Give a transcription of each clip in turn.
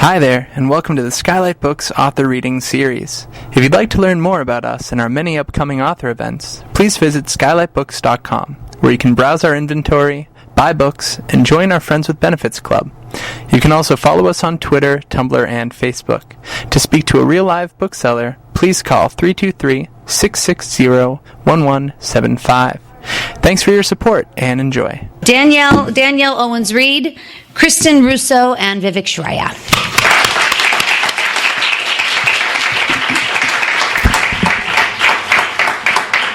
Hi there, and welcome to the Skylight Books Author Reading Series. If you'd like to learn more about us and our many upcoming author events, please visit skylightbooks.com, where you can browse our inventory, buy books, and join our Friends with Benefits Club. You can also follow us on Twitter, Tumblr, and Facebook. To speak to a real live bookseller, please call 323-660-1175. Thanks for your support, and enjoy. Danielle OWENS-REID, Kristin, RUSSO, and Vivek Shraya.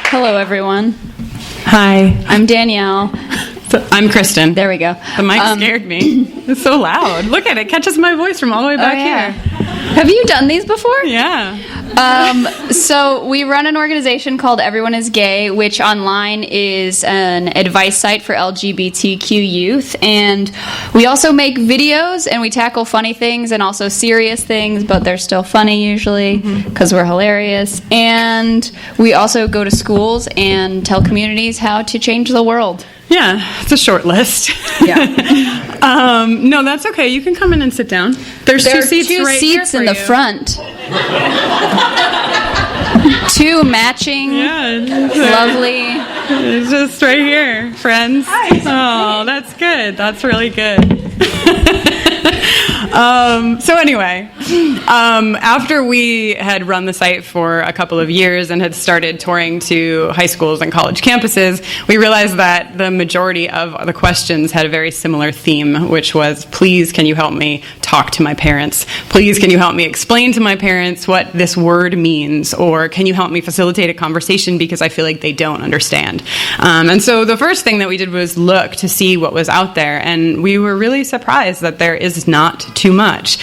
Hello, everyone. Hi. I'm Danielle. I'm Kristin. There we go. The mic scared me. It's so loud. Look at it. Catches my voice from all the way back here. Have you done these before? Yeah. So we run an organization called Everyone is Gay, which online is an advice site for LGBTQ youth. And we also make videos, and we tackle funny things and also serious things, but they're still funny usually because we're hilarious. And we also go to schools and tell communities how to change the world. Yeah, it's a short list. Yeah. No, that's okay. You can come in and sit down. There's two seats right here for in the you. front. Two matching, lovely. It's just right here, friends. Oh, that's good. That's really good. So anyway, after we had run the site for a couple of years and had started touring to high schools and college campuses, we realized that the majority of the questions had a very similar theme, which was, please, can you help me talk to my parents? Please, can you help me explain to my parents what this word means? Or can you help me facilitate a conversation because I feel like they don't understand? And so the first thing that we did was look to see what was out there, and we were really surprised that there is not too much.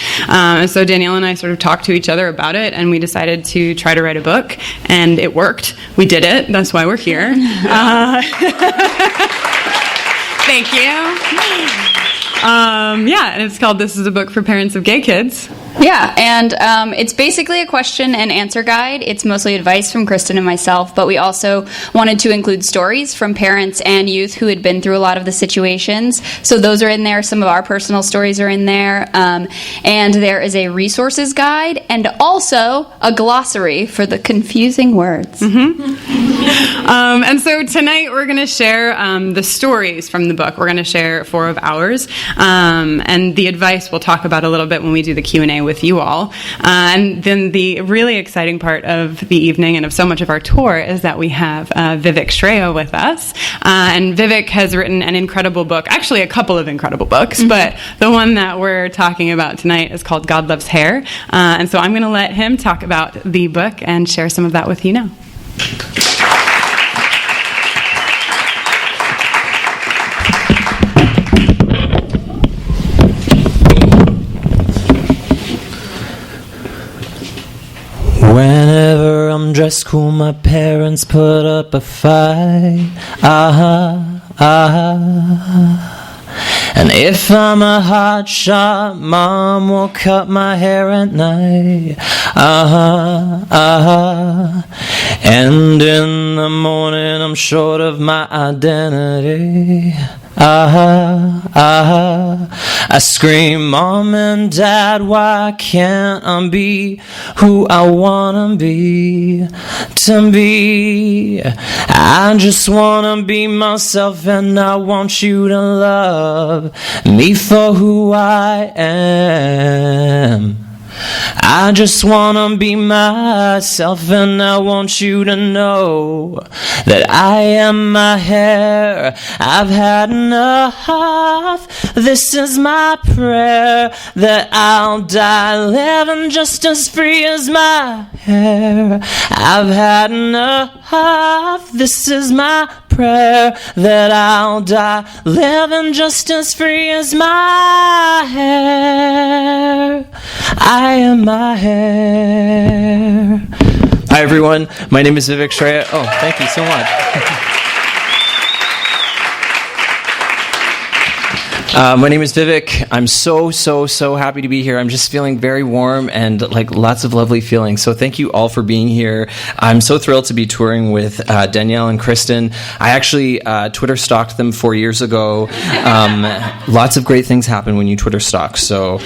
So Danielle and I sort of talked to each other about it, and we decided to try to write a book, and it worked. We did it. That's why we're here. Thank you. And it's called This is a Book for Parents of Gay Kids. Yeah, and it's basically a question and answer guide. It's mostly advice from Kristin and myself, but we also wanted to include stories from parents and youth who had been through a lot of the situations. So those are in there. Some of our personal stories are in there. And there is a resources guide and also a glossary for the confusing words. And so tonight we're going to share the stories from the book. We're going to share 4 of ours. And the advice we'll talk about a little bit when we do the Q&A with you all. And then the really exciting part of the evening and of so much of our tour is that we have Vivek Shraya with us. And Vivek has written an incredible book, actually a couple of incredible books, but the one that we're talking about tonight is called God Loves Hair. And so I'm going to let him talk about the book and share some of that with you now. Whenever I'm dressed cool, my parents put up a fight. And if I'm a hot shot, Mom will cut my hair at night. And in the morning I'm short of my identity. I scream, Mom and Dad, why can't I be who I wanna be to be? I just wanna be myself, and I want you to love me for who I am. I just wanna be myself, and I want you to know that I am my hair. I've had enough. This is my prayer, that I'll die living just as free as my hair. I've had enough. This is my prayer, that I'll die living just as free as my hair. I am my hair. Hi everyone, my name is Vivek Shraya. Oh, thank you so much. My name is Vivek. I'm so happy to be here. I'm just feeling very warm and like lots of lovely feelings. So thank you all for being here. I'm so thrilled to be touring with Danielle and Kristin. I actually Twitter stalked them 4 years ago. Lots of great things happen when you Twitter stalk. So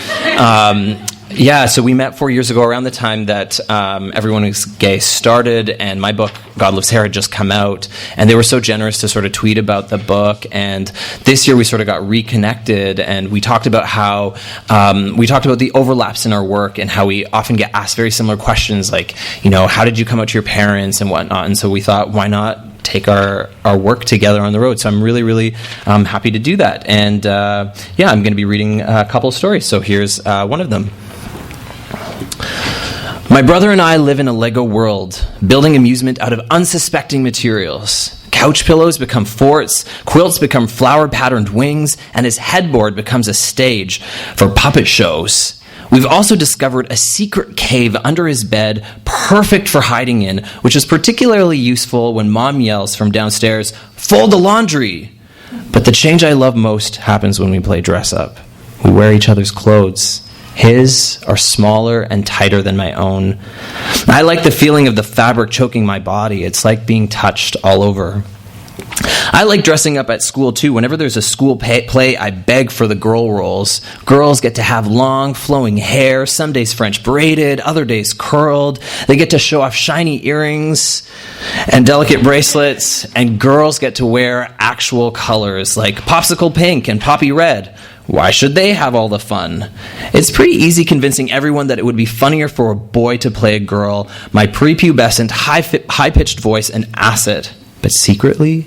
so we met 4 years ago around the time that Everyone is Gay started, and my book, God Loves Hair, had just come out, and they were so generous to sort of tweet about the book, and this year we sort of got reconnected, and we talked about how, we talked about the overlaps in our work, and how we often get asked very similar questions, like, you know, how did you come out to your parents and whatnot, and so we thought, why not take our work together on the road? So I'm really happy to do that, and I'm going to be reading a couple of stories, so here's one of them. My brother and I live in a Lego world, building amusement out of unsuspecting materials. Couch pillows become forts, quilts become flower-patterned wings, and his headboard becomes a stage for puppet shows. We've also discovered a secret cave under his bed, perfect for hiding in, which is particularly useful when Mom yells from downstairs, "Fold the laundry!" But the change I love most happens when we play dress-up. We wear each other's clothes. His are smaller and tighter than my own. I like the feeling of the fabric choking my body. It's like being touched all over. I like dressing up at school too. Whenever there's a school play, I beg for the girl roles. Girls get to have long, flowing hair, some days French braided, other days curled. They get to show off shiny earrings and delicate bracelets, and girls get to wear actual colors like popsicle pink and poppy red. Why should they have all the fun? It's pretty easy convincing everyone that it would be funnier for a boy to play a girl, my prepubescent, high-pitched voice an asset. But secretly,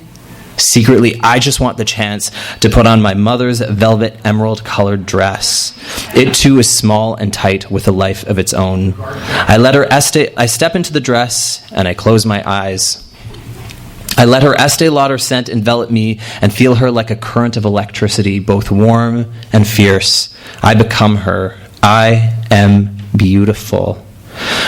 I just want the chance to put on my mother's velvet emerald-colored dress. It too is small and tight with a life of its own. I step into the dress and I close my eyes. I let her Estee Lauder scent envelop me and feel her like a current of electricity, both warm and fierce. I become her. I am beautiful.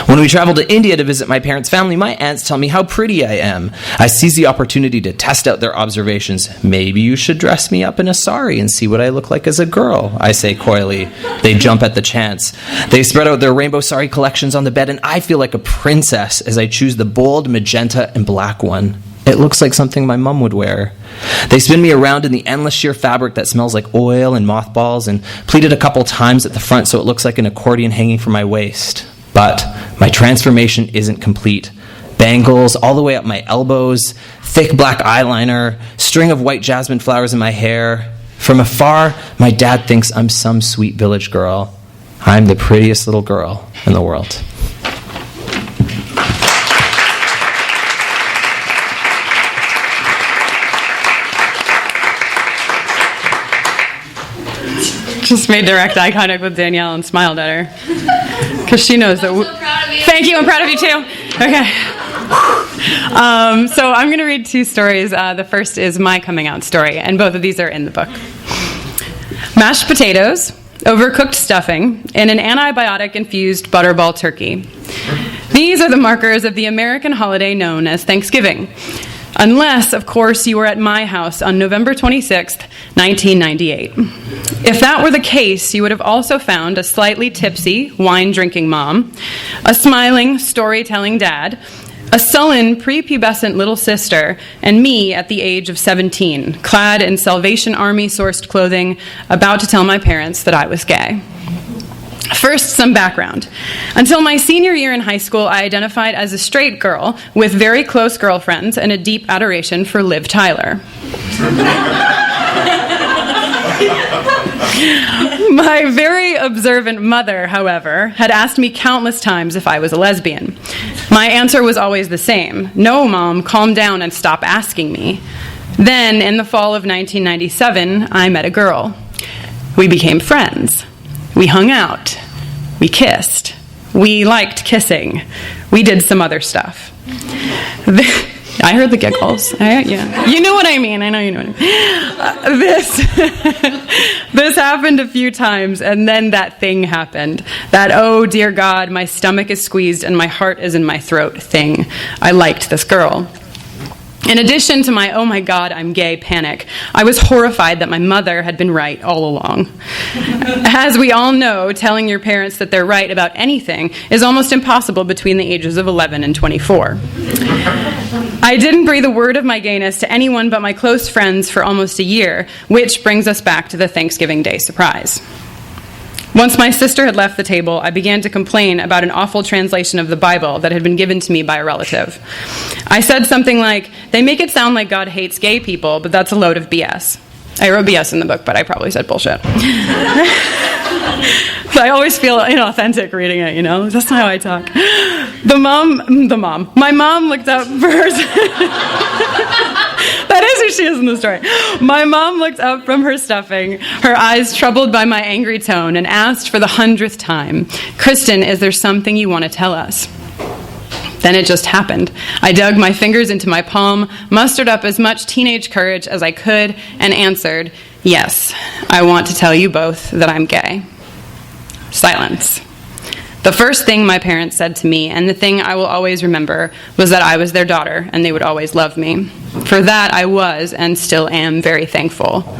When we travel to India to visit my parents' family, my aunts tell me how pretty I am. I seize the opportunity to test out their observations. Maybe you should dress me up in a sari and see what I look like as a girl, I say coyly. They jump at the chance. They spread out their rainbow sari collections on the bed, and I feel like a princess as I choose the bold magenta and black one. It looks like something my mom would wear. They spin me around in the endless sheer fabric that smells like oil and mothballs, and pleat it a couple times at the front so it looks like an accordion hanging from my waist. But my transformation isn't complete. Bangles all the way up my elbows, thick black eyeliner, string of white jasmine flowers in my hair. From afar, my dad thinks I'm some sweet village girl. I'm the prettiest little girl in the world. Just made direct eye contact with Danielle and smiled at her because she knows that. I'm so proud of you. Thank you. I'm proud of you too. Okay. So I'm going to read two stories. The first is my coming out story, and both of these are in the book. Mashed potatoes, overcooked stuffing, and an antibiotic-infused butterball turkey. These are the markers of the American holiday known as Thanksgiving. Unless, of course, you were at my house on November 26th, 1998. If that were the case, you would have also found a slightly tipsy, wine-drinking mom, a smiling, storytelling dad, a sullen, prepubescent little sister, and me at the age of 17, clad in Salvation Army-sourced clothing, about to tell my parents that I was gay. First, some background. Until my senior year in high school, I identified as a straight girl with very close girlfriends and a deep adoration for Liv Tyler. My very observant mother, however, had asked me countless times if I was a lesbian. My answer was always the same. No, Mom, calm down and stop asking me. Then, in the fall of 1997, I met a girl. We became friends. We hung out. We kissed. We liked kissing. We did some other stuff. I heard the giggles. Yeah. You know what I mean. I know you know what I mean. This happened a few times, and then that thing happened. That, oh, dear God, my stomach is squeezed and my heart is in my throat thing. I liked this girl. In addition to my, oh my God, I'm gay panic, I was horrified that my mother had been right all along. As we all know, telling your parents that they're right about anything is almost impossible between the ages of 11 and 24. I didn't breathe a word of my gayness to anyone but my close friends for almost a year, which brings us back to the Thanksgiving Day surprise. Once my sister had left the table, I began to complain about an awful translation of the Bible that had been given to me by a relative. I said something like, "They make it sound like God hates gay people, but that's a load of BS." I wrote BS in the book, but I probably said bullshit. So I always feel inauthentic reading it, you know? That's not how I talk. My mom looked up for her... That is who she is in the story. My mom looked up from her stuffing, her eyes troubled by my angry tone, and asked for the 100th time, "Kristin, is there something you want to tell us?" Then it just happened. I dug my fingers into my palm, mustered up as much teenage courage as I could, and answered, "Yes, I want to tell you both that I'm gay." Silence. The first thing my parents said to me, and the thing I will always remember, was that I was their daughter and they would always love me. For that, I was, and still am, very thankful.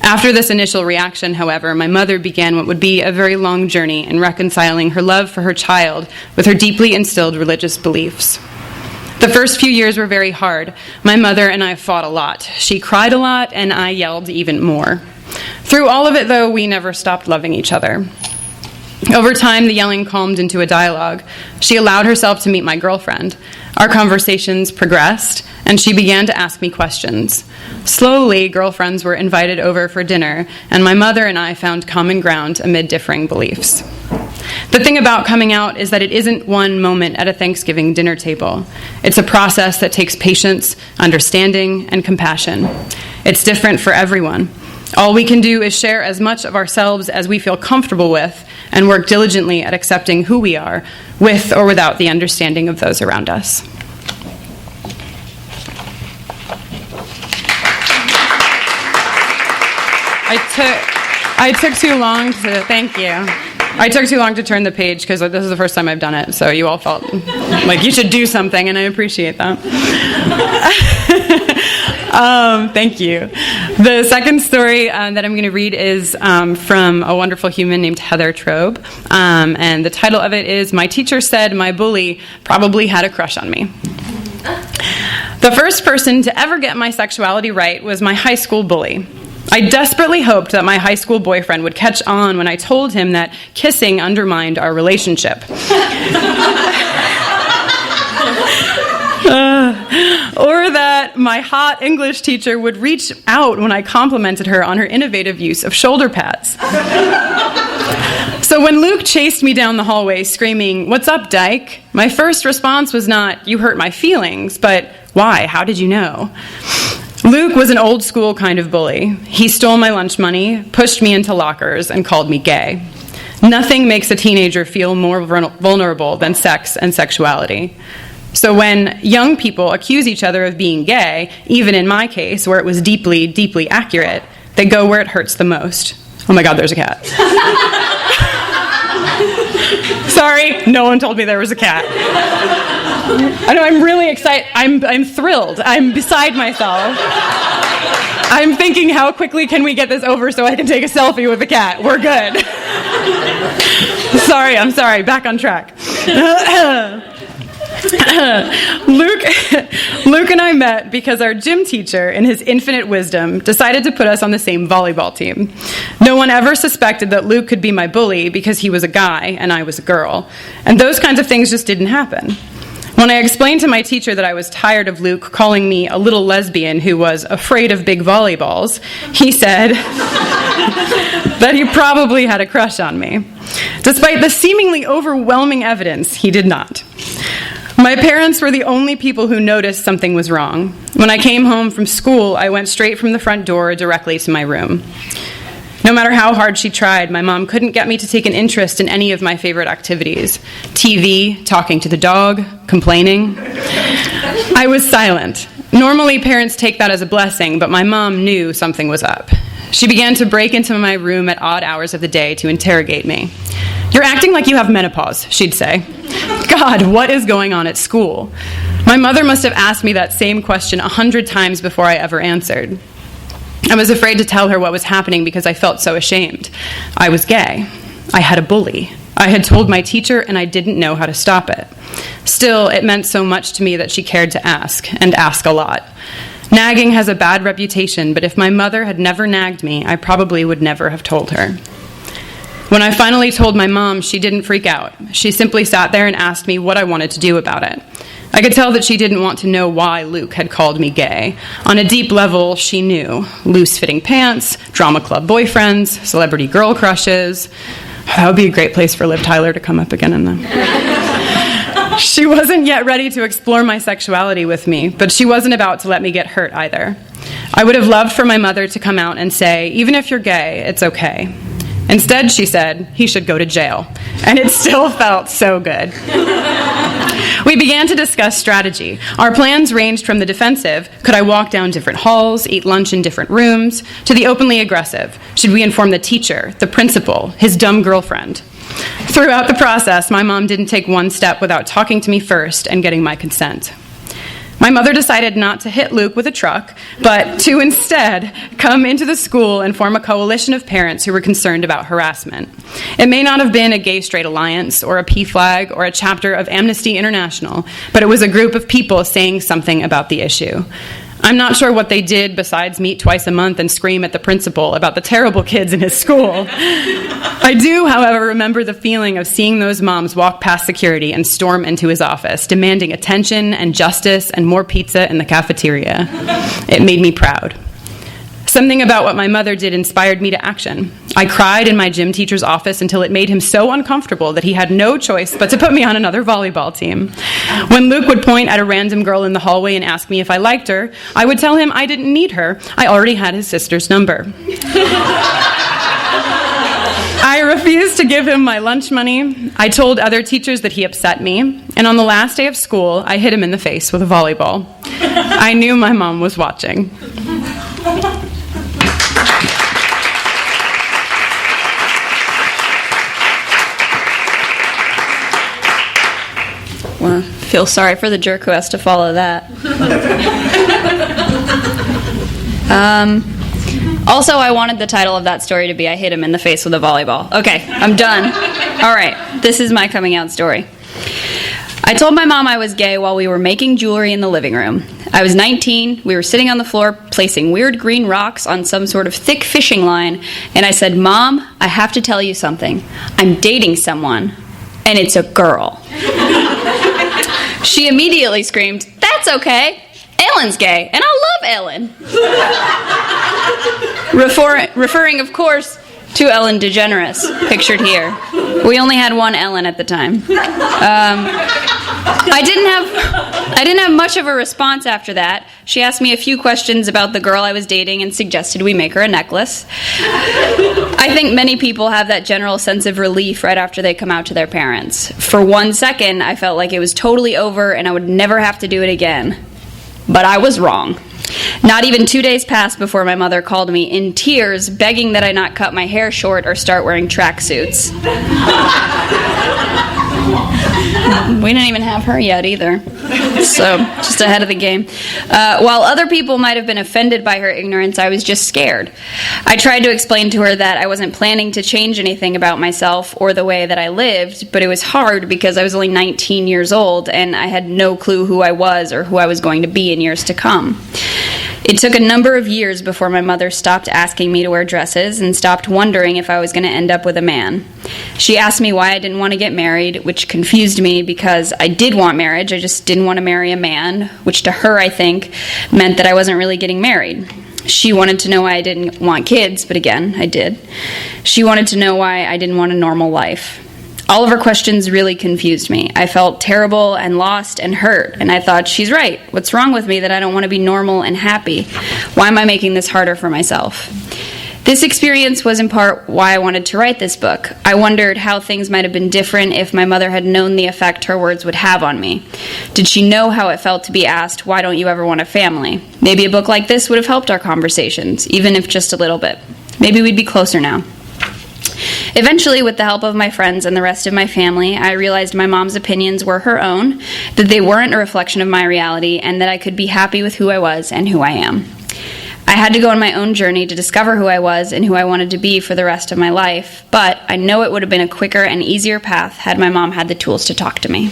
After this initial reaction, however, my mother began what would be a very long journey in reconciling her love for her child with her deeply instilled religious beliefs. The first few years were very hard. My mother and I fought a lot. She cried a lot, and I yelled even more. Through all of it, though, we never stopped loving each other. Over time, the yelling calmed into a dialogue. She allowed herself to meet my girlfriend. Our conversations progressed, and she began to ask me questions. Slowly, girlfriends were invited over for dinner, and my mother and I found common ground amid differing beliefs. The thing about coming out is that it isn't one moment at a Thanksgiving dinner table. It's a process that takes patience, understanding, and compassion. It's different for everyone. All we can do is share as much of ourselves as we feel comfortable with and work diligently at accepting who we are, with or without the understanding of those around us. I took too long to, thank you. I took too long to turn the page because this is the first time I've done it, so you all felt like you should do something, and I appreciate that. Thank you. The second story that I'm going to read is from a wonderful human named Heather Trobe, and the title of it is "My Teacher Said My Bully Probably Had a Crush on Me." The first person to ever get my sexuality right was my high school bully. I desperately hoped that my high school boyfriend would catch on when I told him that kissing undermined our relationship. Or that my hot English teacher would reach out when I complimented her on her innovative use of shoulder pads. So when Luke chased me down the hallway screaming, "What's up, dyke?" my first response was not, "You hurt my feelings," but, "Why? How did you know?" Luke was an old school kind of bully. He stole my lunch money, pushed me into lockers, and called me gay. Nothing makes a teenager feel more vulnerable than sex and sexuality. So when young people accuse each other of being gay, even in my case, where it was deeply, deeply accurate, they go where it hurts the most. Oh my God, there's a cat. Sorry, no one told me there was a cat. I know, I'm really excited. I'm thrilled. I'm beside myself. I'm thinking, how quickly can we get this over so I can take a selfie with the cat? We're good. I'm sorry. Back on track. Luke and I met because our gym teacher, in his infinite wisdom, decided to put us on the same volleyball team. No one ever suspected that Luke could be my bully because he was a guy and I was a girl. And those kinds of things just didn't happen. When I explained to my teacher that I was tired of Luke calling me a little lesbian who was afraid of big volleyballs, he said that he probably had a crush on me. Despite the seemingly overwhelming evidence, he did not. My parents were the only people who noticed something was wrong. When I came home from school, I went straight from the front door directly to my room. No matter how hard she tried, my mom couldn't get me to take an interest in any of my favorite activities. TV, talking to the dog, complaining. I was silent. Normally, parents take that as a blessing, but my mom knew something was up. She began to break into my room at odd hours of the day to interrogate me. "You're acting like you have menopause," she'd say. "God, what is going on at school?" My mother must have asked me that same question 100 times before I ever answered. I was afraid to tell her what was happening because I felt so ashamed. I was gay. I had a bully. I had told my teacher, and I didn't know how to stop it. Still, it meant so much to me that she cared to ask, and ask a lot. Nagging has a bad reputation, but if my mother had never nagged me, I probably would never have told her. When I finally told my mom, she didn't freak out. She simply sat there and asked me what I wanted to do about it. I could tell that she didn't want to know why Luke had called me gay. On a deep level, she knew. Loose-fitting pants, drama club boyfriends, celebrity girl crushes. That would be a great place for Liv Tyler to come up again in them. She wasn't yet ready to explore my sexuality with me, but she wasn't about to let me get hurt either. I would have loved for my mother to come out and say, even if you're gay, it's okay. Instead, she said, he should go to jail. And it still felt so good. We began to discuss strategy. Our plans ranged from the defensive, could I walk down different halls, eat lunch in different rooms, to the openly aggressive, should we inform the teacher, the principal, his dumb girlfriend? Throughout the process, my mom didn't take one step without talking to me first and getting my consent. My mother decided not to hit Luke with a truck, but to instead come into the school and form a coalition of parents who were concerned about harassment. It may not have been a gay-straight alliance or a PFLAG or a chapter of Amnesty International, but it was a group of people saying something about the issue. I'm not sure what they did besides meet twice a month and scream at the principal about the terrible kids in his school. I do, however, remember the feeling of seeing those moms walk past security and storm into his office, demanding attention and justice and more pizza in the cafeteria. It made me proud. Something about what my mother did inspired me to action. I cried in my gym teacher's office until it made him so uncomfortable that he had no choice but to put me on another volleyball team. When Luke would point at a random girl in the hallway and ask me if I liked her, I would tell him I didn't need her. I already had his sister's number. I refused to give him my lunch money. I told other teachers that he upset me. And on the last day of school, I hit him in the face with a volleyball. I knew my mom was watching. Well, feel sorry for the jerk who has to follow that. Also, I wanted the title of that story to be I hit him in the face with a volleyball. Okay, I'm done. All right, this is my coming out story. I told my mom I was gay while we were making jewelry in the living room. I was 19, we were sitting on the floor placing weird green rocks on some sort of thick fishing line, and I said, Mom, I have to tell you something. I'm dating someone, and it's a girl. She immediately screamed, that's okay. Ellen's gay, and I love Ellen. Referring, of course, to Ellen DeGeneres, pictured here. We only had one Ellen at the time. I didn't have much of a response after that. She asked me a few questions about the girl I was dating and suggested we make her a necklace. I think many people have that general sense of relief right after they come out to their parents. For 1 second, I felt like it was totally over and I would never have to do it again. But I was wrong. Not even 2 days passed before my mother called me in tears, begging that I not cut my hair short or start wearing tracksuits. We didn't even have her yet either. So, just ahead of the game. While other people might have been offended by her ignorance, I was just scared. I tried to explain to her that I wasn't planning to change anything about myself or the way that I lived, but it was hard because I was only 19 years old and I had no clue who I was or who I was going to be in years to come. It took a number of years before my mother stopped asking me to wear dresses and stopped wondering if I was going to end up with a man. She asked me why I didn't want to get married, which confused me because I did want marriage, I just didn't want to marry a man, which to her, I think, meant that I wasn't really getting married. She wanted to know why I didn't want kids, but again, I did. She wanted to know why I didn't want a normal life. All of her questions really confused me. I felt terrible and lost and hurt, and I thought, she's right. What's wrong with me that I don't want to be normal and happy? Why am I making this harder for myself? This experience was in part why I wanted to write this book. I wondered how things might have been different if my mother had known the effect her words would have on me. Did she know how it felt to be asked, why don't you ever want a family? Maybe a book like this would have helped our conversations, even if just a little bit. Maybe we'd be closer now. Eventually, with the help of my friends and the rest of my family, I realized my mom's opinions were her own, that they weren't a reflection of my reality, and that I could be happy with who I was and who I am. I had to go on my own journey to discover who I was and who I wanted to be for the rest of my life, but I know it would have been a quicker and easier path had my mom had the tools to talk to me.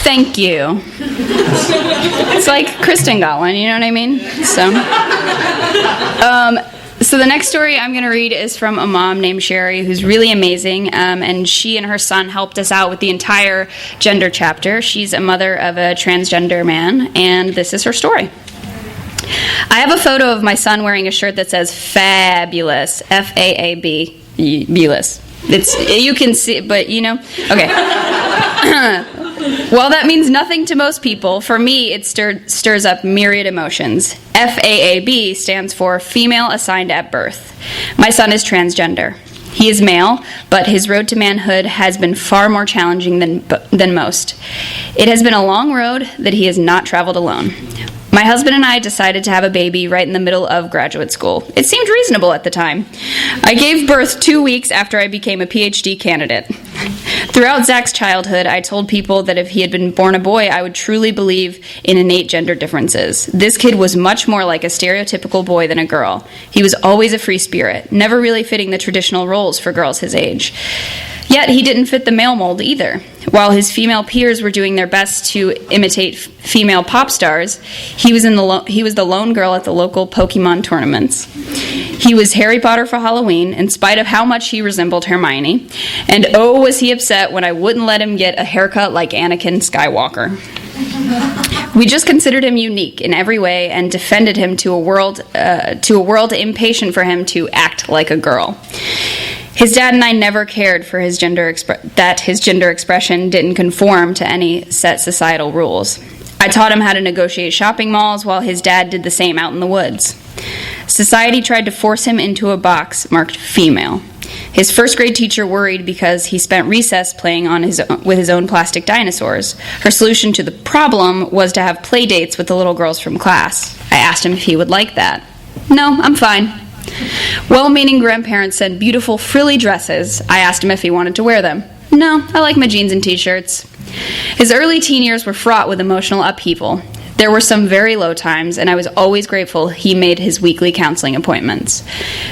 Thank you. It's like Kristin got one, you know what I mean? So the next story I'm going to read is from a mom named Sherry, who's really amazing, and she and her son helped us out with the entire gender chapter. She's a mother of a transgender man, and this is her story. I have a photo of my son wearing a shirt that says fabulous, F-A-A-B, bulous. You can see, but you know, okay. While that means nothing to most people, for me it stirs up myriad emotions. FAAB stands for female assigned at birth. My son is transgender. He is male, but his road to manhood has been far more challenging than most. It has been a long road that he has not traveled alone. My husband and I decided to have a baby right in the middle of graduate school. It seemed reasonable at the time. I gave birth 2 weeks after I became a PhD candidate. Throughout Zach's childhood, I told people that if he had been born a boy, I would truly believe in innate gender differences. This kid was much more like a stereotypical boy than a girl. He was always a free spirit, never really fitting the traditional roles for girls his age. Yet he didn't fit the male mold either. While his female peers were doing their best to imitate female pop stars, he was the lone girl at the local Pokemon tournaments. He was Harry Potter for Halloween, in spite of how much he resembled Hermione, and oh, was he upset when I wouldn't let him get a haircut like Anakin Skywalker. We just considered him unique in every way and defended him to a world impatient for him to act like a girl. His dad and I never cared for his gender expression didn't conform to any set societal rules. I taught him how to negotiate shopping malls while his dad did the same out in the woods. Society tried to force him into a box marked female. His first grade teacher worried because he spent recess playing with his own plastic dinosaurs. Her solution to the problem was to have play dates with the little girls from class. I asked him if he would like that. No, I'm fine. Well-meaning grandparents sent beautiful frilly dresses. I asked him if he wanted to wear them. No, I like my jeans and t-shirts. His early teen years were fraught with emotional upheaval. There were some very low times, and I was always grateful he made his weekly counseling appointments.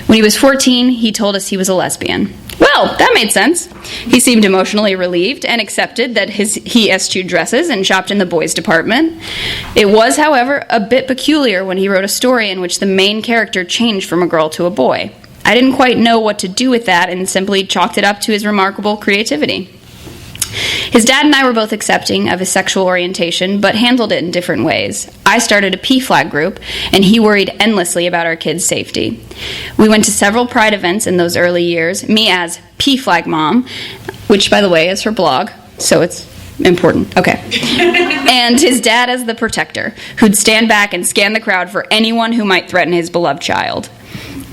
When he was 14, he told us he was a lesbian. Well, that made sense. He seemed emotionally relieved and accepted that he eschewed dresses and shopped in the boys' department. It was, however, a bit peculiar when he wrote a story in which the main character changed from a girl to a boy. I didn't quite know what to do with that and simply chalked it up to his remarkable creativity. His dad and I were both accepting of his sexual orientation, but handled it in different ways. I started a PFLAG group, and he worried endlessly about our kids' safety. We went to several Pride events in those early years, me as PFLAG Mom, which, by the way, is her blog, so it's important. Okay. And his dad as the protector, who'd stand back and scan the crowd for anyone who might threaten his beloved child.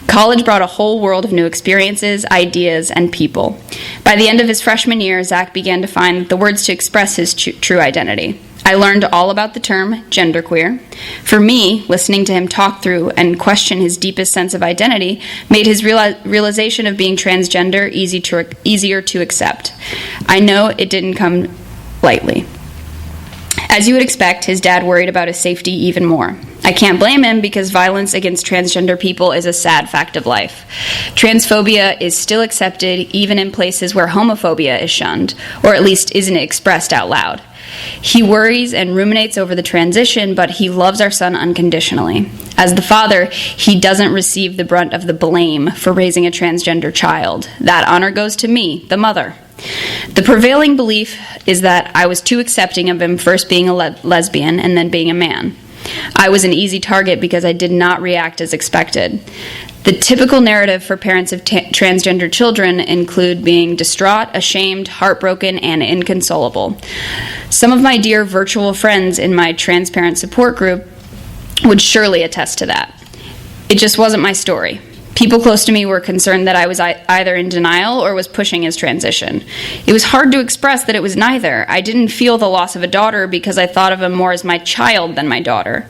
College brought a whole world of new experiences, ideas, and people. By the end of his freshman year, Zach began to find the words to express his true identity. I learned all about the term genderqueer. For me, listening to him talk through and question his deepest sense of identity made his realization of being transgender easier to accept. I know it didn't come lightly. As you would expect, his dad worried about his safety even more. I can't blame him because violence against transgender people is a sad fact of life. Transphobia is still accepted even in places where homophobia is shunned, or at least isn't expressed out loud. He worries and ruminates over the transition, but he loves our son unconditionally. As the father, he doesn't receive the brunt of the blame for raising a transgender child. That honor goes to me, the mother. The prevailing belief is that I was too accepting of him first being a lesbian and then being a man. I was an easy target because I did not react as expected. The typical narrative for parents of transgender children include being distraught, ashamed, heartbroken, and inconsolable. Some of my dear virtual friends in my transparent support group would surely attest to that. It just wasn't my story. People close to me were concerned that I was either in denial or was pushing his transition. It was hard to express that it was neither. I didn't feel the loss of a daughter because I thought of him more as my child than my daughter.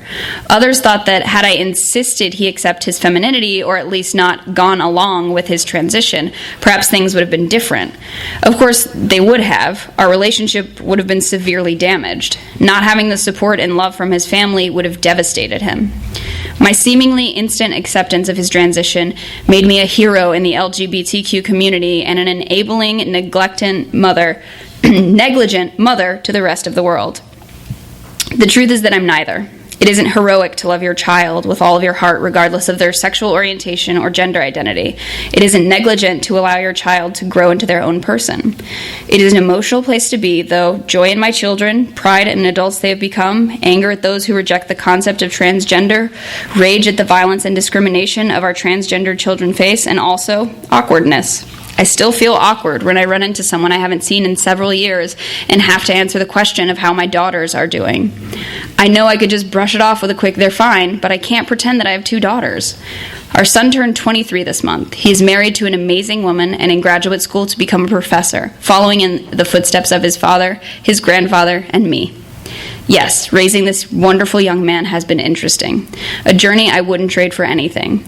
Others thought that had I insisted he accept his femininity, or at least not gone along with his transition, perhaps things would have been different. Of course, they would have. Our relationship would have been severely damaged. Not having the support and love from his family would have devastated him. My seemingly instant acceptance of his transition made me a hero in the LGBTQ community and an enabling, negligent mother to the rest of the world. The truth is that I'm neither. It isn't heroic to love your child with all of your heart, regardless of their sexual orientation or gender identity. It isn't negligent to allow your child to grow into their own person. It is an emotional place to be, though. Joy in my children, pride in adults they have become, anger at those who reject the concept of transgender, rage at the violence and discrimination of our transgender children face, and also awkwardness. I still feel awkward when I run into someone I haven't seen in several years and have to answer the question of how my daughters are doing. I know I could just brush it off with a quick "they're fine," but I can't pretend that I have 2 daughters. Our son turned 23 this month. He is married to an amazing woman and in graduate school to become a professor, following in the footsteps of his father, his grandfather, and me. Yes, raising this wonderful young man has been interesting. A journey I wouldn't trade for anything.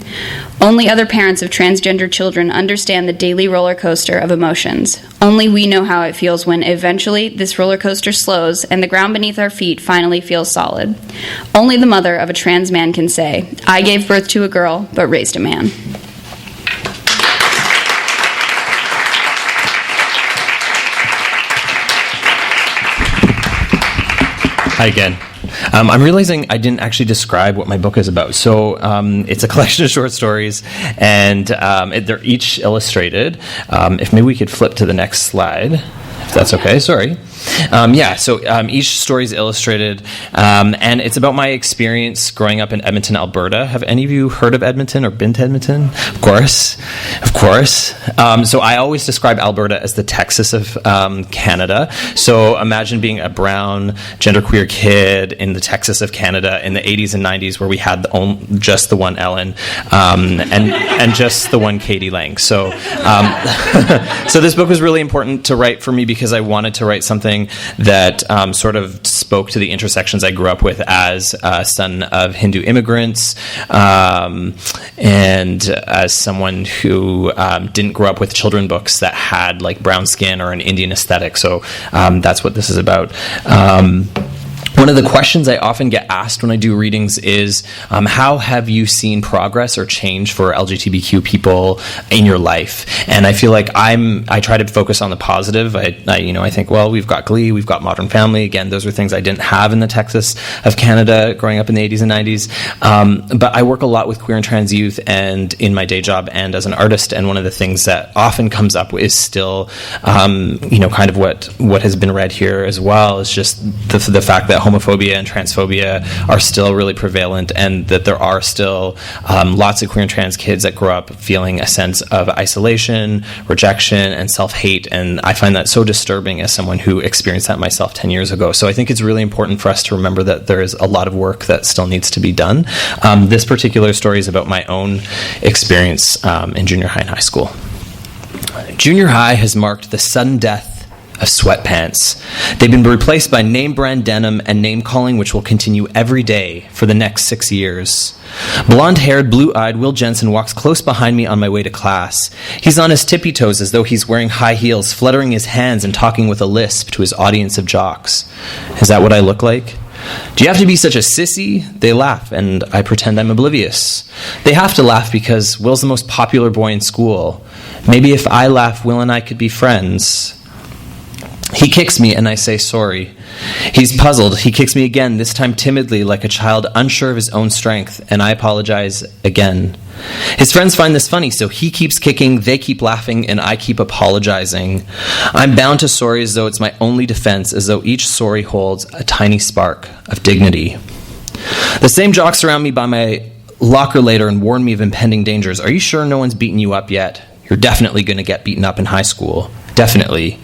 Only other parents of transgender children understand the daily roller coaster of emotions. Only we know how it feels when eventually this roller coaster slows and the ground beneath our feet finally feels solid. Only the mother of a trans man can say, "I gave birth to a girl, but raised a man." Hi again. I'm realizing I didn't actually describe what my book is about. So it's a collection of short stories, and they're each illustrated. If maybe we could flip to the next slide, if that's okay. Sorry. Each story is illustrated, and it's about my experience growing up in Edmonton, Alberta. Have any of you heard of Edmonton or been to Edmonton? Of course. So I always describe Alberta as the Texas of Canada. So imagine being a brown, genderqueer kid in the Texas of Canada in the 80s and 90s, where we had just the one Ellen and just the one Katie Lang. So, so this book was really important to write for me because I wanted to write something that sort of spoke to the intersections I grew up with as a son of Hindu immigrants, and as someone who didn't grow up with children books that had like brown skin or an Indian aesthetic. So that's what this is about. One of the questions I often get asked when I do readings is, how have you seen progress or change for LGBTQ people in your life? And I feel like I try to focus on the positive. I think, well, we've got Glee, we've got Modern Family. Again, those are things I didn't have in the Texas of Canada growing up in the 80s and 90s. But I work a lot with queer and trans youth, and in my day job and as an artist. And one of the things that often comes up is still, kind of what has been read here as well, is just the fact that homophobia and transphobia are still really prevalent, and that there are still lots of queer and trans kids that grow up feeling a sense of isolation, rejection, and self-hate. And I find that so disturbing as someone who experienced that myself 10 years ago. So I think it's really important for us to remember that there is a lot of work that still needs to be done. This particular story is about my own experience in junior high and high school. Junior high has marked the sudden death of sweatpants. They've been replaced by name brand denim and name calling, which will continue every day for the next 6 years. Blonde-haired, blue-eyed Will Jensen walks close behind me on my way to class. He's on his tippy toes as though he's wearing high heels, fluttering his hands and talking with a lisp to his audience of jocks. Is that what I look like? Do you have to be such a sissy? They laugh, and I pretend I'm oblivious. They have to laugh because Will's the most popular boy in school. Maybe if I laugh, Will and I could be friends. He kicks me, and I say sorry. He's puzzled. He kicks me again, this time timidly, like a child unsure of his own strength, and I apologize again. His friends find this funny, so he keeps kicking, they keep laughing, and I keep apologizing. I'm bound to sorry as though it's my only defense, as though each sorry holds a tiny spark of dignity. The same jocks surround me by my locker later and warn me of impending dangers. Are you sure no one's beaten you up yet? You're definitely going to get beaten up in high school. Definitely.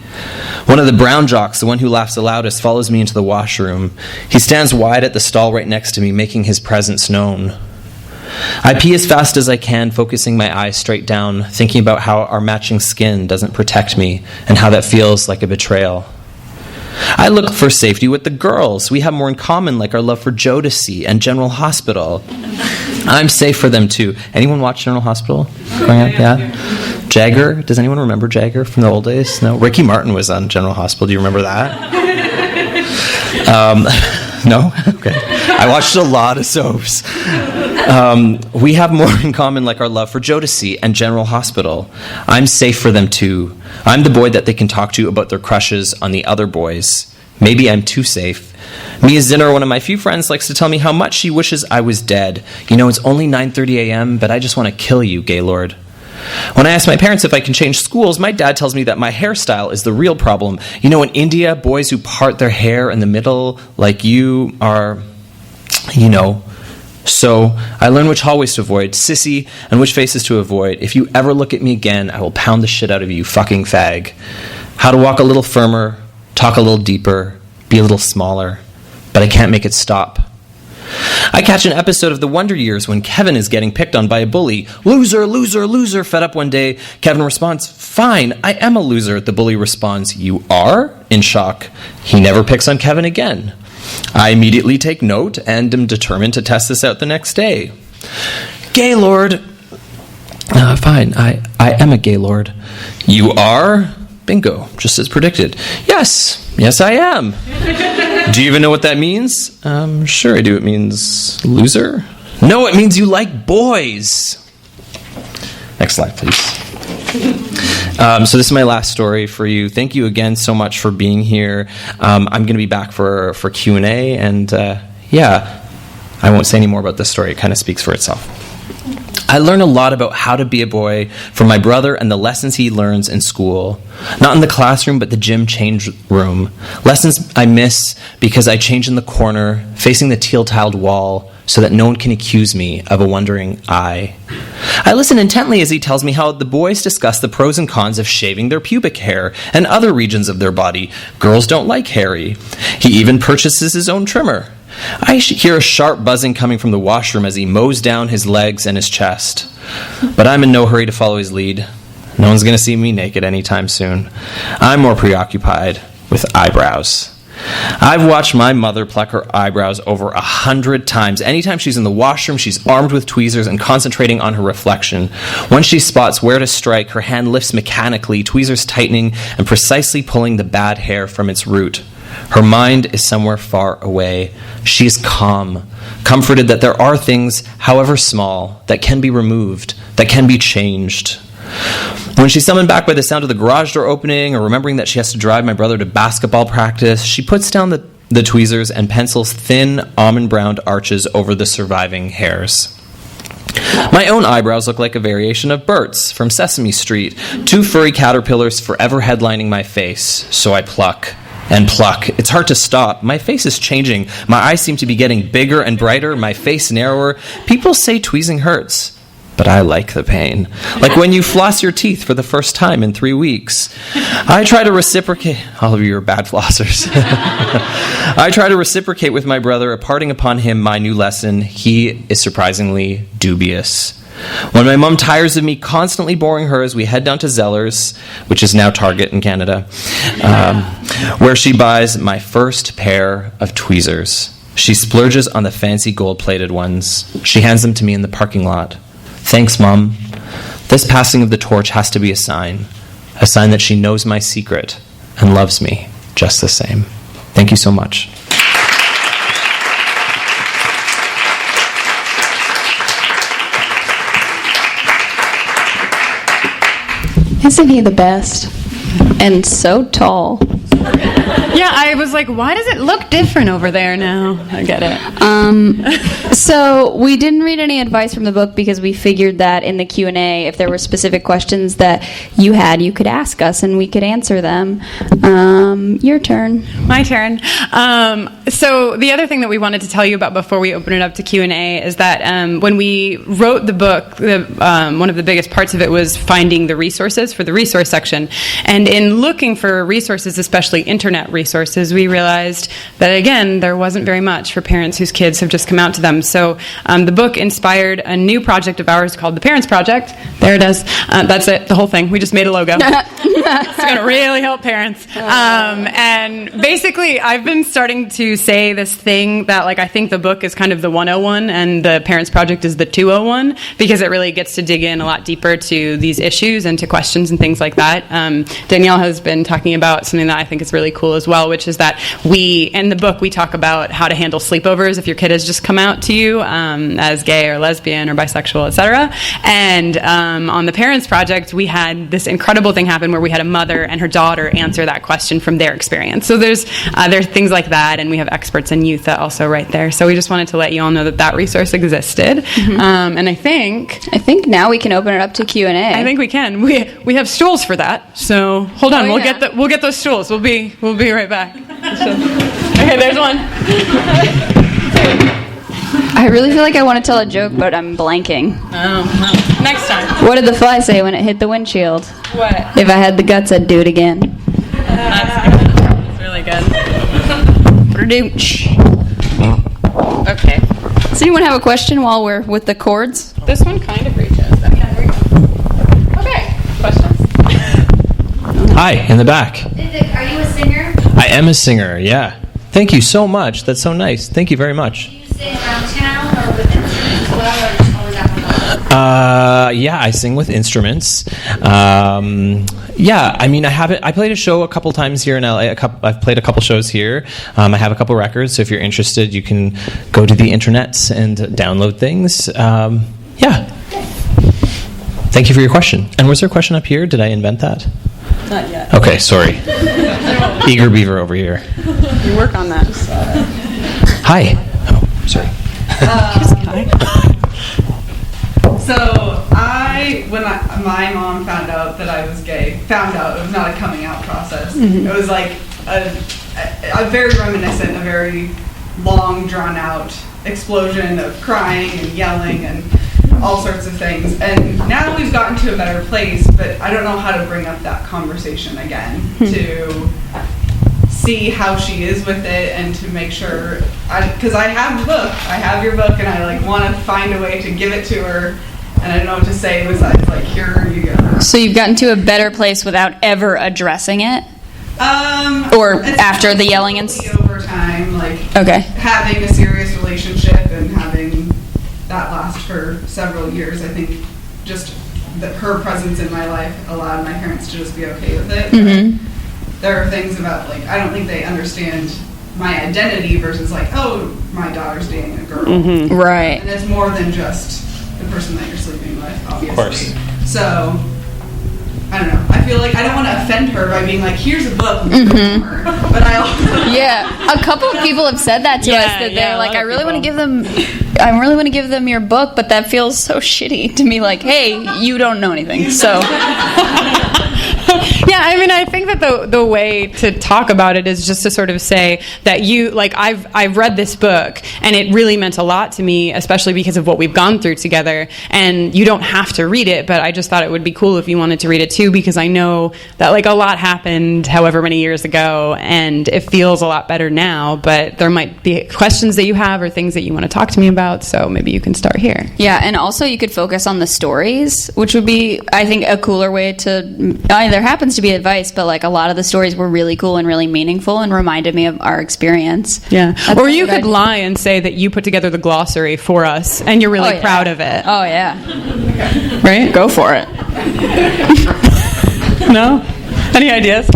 One of the brown jocks, the one who laughs the loudest, follows me into the washroom. He stands wide at the stall right next to me, making his presence known. I pee as fast as I can, focusing my eyes straight down, thinking about how our matching skin doesn't protect me and how that feels like a betrayal. I look for safety with the girls. We have more in common, like our love for Jodeci and General Hospital. I'm safe for them too. Anyone watch General Hospital growing up? Yeah? Jagger? Does anyone remember Jagger from the old days? No? Ricky Martin was on General Hospital. Do you remember that? No? Okay. I watched a lot of soaps. We have more in common, like our love for Jodeci and General Hospital. I'm safe for them too. I'm the boy that they can talk to about their crushes on the other boys. Maybe I'm too safe. Mia Zinner, one of my few friends, likes to tell me how much she wishes I was dead. You know, it's only 9:30 a.m., but I just want to kill you, Gaylord. When I ask my parents if I can change schools, my dad tells me that my hairstyle is the real problem. You know, in India, boys who part their hair in the middle, like you, are, you know. So I learn which hallways to avoid, sissy, and which faces to avoid. If you ever look at me again, I will pound the shit out of you, fucking fag. How to walk a little firmer, talk a little deeper, be a little smaller, but I can't make it stop. I catch an episode of The Wonder Years when Kevin is getting picked on by a bully. Loser, loser, loser. Fed up one day, Kevin responds, fine, I am a loser. The bully responds, you are? In shock. He never picks on Kevin again. I immediately take note and am determined to test this out the next day. Gaylord. Fine, I am a Gaylord. You are? Bingo, just as predicted. Yes, I am. Do you even know what that means? Sure I do. It means loser. No, it means you like boys. Next slide, please. So this is my last story for you. Thank you again so much for being here. I'm going to be back for Q&A, and I won't say any more about this story. It kind of speaks for itself. I learn a lot about how to be a boy from my brother and the lessons he learns in school. Not in the classroom, but the gym change room. Lessons I miss because I change in the corner, facing the teal-tiled wall, so that no one can accuse me of a wandering eye. I listen intently as he tells me how the boys discuss the pros and cons of shaving their pubic hair and other regions of their body. Girls don't like hairy. He even purchases his own trimmer. I hear a sharp buzzing coming from the washroom as he mows down his legs and his chest. But I'm in no hurry to follow his lead. No one's going to see me naked anytime soon. I'm more preoccupied with eyebrows. I've watched my mother pluck her eyebrows over 100 times. Anytime she's in the washroom, she's armed with tweezers and concentrating on her reflection. Once she spots where to strike, her hand lifts mechanically, tweezers tightening and precisely pulling the bad hair from its root. Her mind is somewhere far away. She is calm, comforted that there are things, however small, that can be removed, that can be changed. When she's summoned back by the sound of the garage door opening or remembering that she has to drive my brother to basketball practice, she puts down the tweezers and pencils thin, almond-browned arches over the surviving hairs. My own eyebrows look like a variation of Bert's from Sesame Street, two furry caterpillars forever headlining my face, so I pluck. And pluck. It's hard to stop. My face is changing. My eyes seem to be getting bigger and brighter, my face narrower. People say tweezing hurts, but I like the pain. Like when you floss your teeth for the first time in 3 weeks. I try to reciprocate. All of you are bad flossers. I try to reciprocate with my brother, imparting upon him my new lesson. He is surprisingly dubious. When my mom tires of me constantly boring her as we head down to Zellers, which is now Target in Canada, where she buys my first pair of tweezers. She splurges on the fancy gold-plated ones. She hands them to me in the parking lot. Thanks, Mom. This passing of the torch has to be a sign that she knows my secret and loves me just the same. Thank you so much. Isn't he the best? And so tall. Yeah, I was like, why does it look different over there now? I get it. So we didn't read any advice from the book because we figured that in the Q&A, if there were specific questions that you had, you could ask us and we could answer them. Your turn. My turn. So the other thing that we wanted to tell you about before we open it up to Q&A is that when we wrote the book, one of the biggest parts of it was finding the resources for the resource section. And in looking for resources, especially internet resources, we realized that, again, there wasn't very much for parents whose kids have just come out to them. So the book inspired a new project of ours called the Parents Project. There it is. That's it, the whole thing. We just made a logo. It's going to really help parents. And basically, I've been starting to say this thing that, like, I think the book is kind of the 101 and the Parents Project is the 201, because it really gets to dig in a lot deeper to these issues and to questions and things like that. Danielle has been talking about something that I think is really cool as well, which is that in the book, we talk about how to handle sleepovers if your kid has just come out to you as gay or lesbian or bisexual, etc. And on the Parents Project, we had this incredible thing happen where we had a mother and her daughter answer that question from their experience. So there's things like that, and we have experts in youth that also write there. So we just wanted to let you all know that resource existed. Mm-hmm. And I think now we can open it up to Q&A. I think we can. We have stools for that. So hold on, we'll get those stools. We'll be right back. Okay, there's one. I really feel like I want to tell a joke, but I'm blanking. Oh, next time. What did the fly say when it hit the windshield? What? If I had the guts, I'd do it again. That's good. That's really good. Okay. Does anyone have a question while we're with the chords? This one kind of reaches. Okay. Questions? Hi, in the back. Vivek, are you a singer? I am a singer, yeah. Thank you so much. That's so nice. Thank you very much. Do you sing around town or with instruments as well, or just always at home? Yeah, I sing with instruments. Yeah, I mean, I played a show a couple times here in LA. I've played a couple shows here. I have a couple records, so if you're interested, you can go to the internets and download things. Yeah. Thank you for your question. And was there a question up here? Did I invent that? Not yet. Okay, sorry. Eager beaver over here. You work on that. Hi. Oh, sorry. So when my mom found out that I was gay, it was not a coming out process. Mm-hmm. It was like a very reminiscent, a very long, drawn out explosion of crying and yelling and all sorts of things. And now we've gotten to a better place, but I don't know how to bring up that conversation again to see how she is with it and to make sure, because I have the book, I have your book, and I want to find a way to give it to her, and I don't know what to say besides here you go. So you've gotten to a better place without ever addressing it? Or after the yelling and over time, okay, having a serious relationship and having that last for several years, I think just that her presence in my life allowed my parents to just be okay with it. Mm-hmm. There are things about I don't think they understand my identity versus oh, my daughter's dating a girl. Mm-hmm. Right. And it's more than just the person that you're sleeping with, obviously. Of course. So I don't know. I feel like I don't want to offend her by being here's a book, mm-hmm. her. But I also yeah, a couple of people have said that to us, that they're I really want to give them your book, but that feels so shitty to me. Hey, you don't know anything, so. Yeah, I mean, I think that the way to talk about it is just to sort of say that I've read this book and it really meant a lot to me, especially because of what we've gone through together. And you don't have to read it, but I just thought it would be cool if you wanted to read it too, because I know that a lot happened however many years ago, and it feels a lot better now. But there might be questions that you have or things that you want to talk to me about, so maybe you can start here. Yeah, and also you could focus on the stories, which would be, I think, a cooler way to. There happens to be advice, but a lot of the stories were really cool and really meaningful and reminded me of our experience. Yeah. Or you could lie and say that you put together the glossary for us and you're really proud of it. Oh, yeah. Okay. Right? Go for it. No? Any ideas?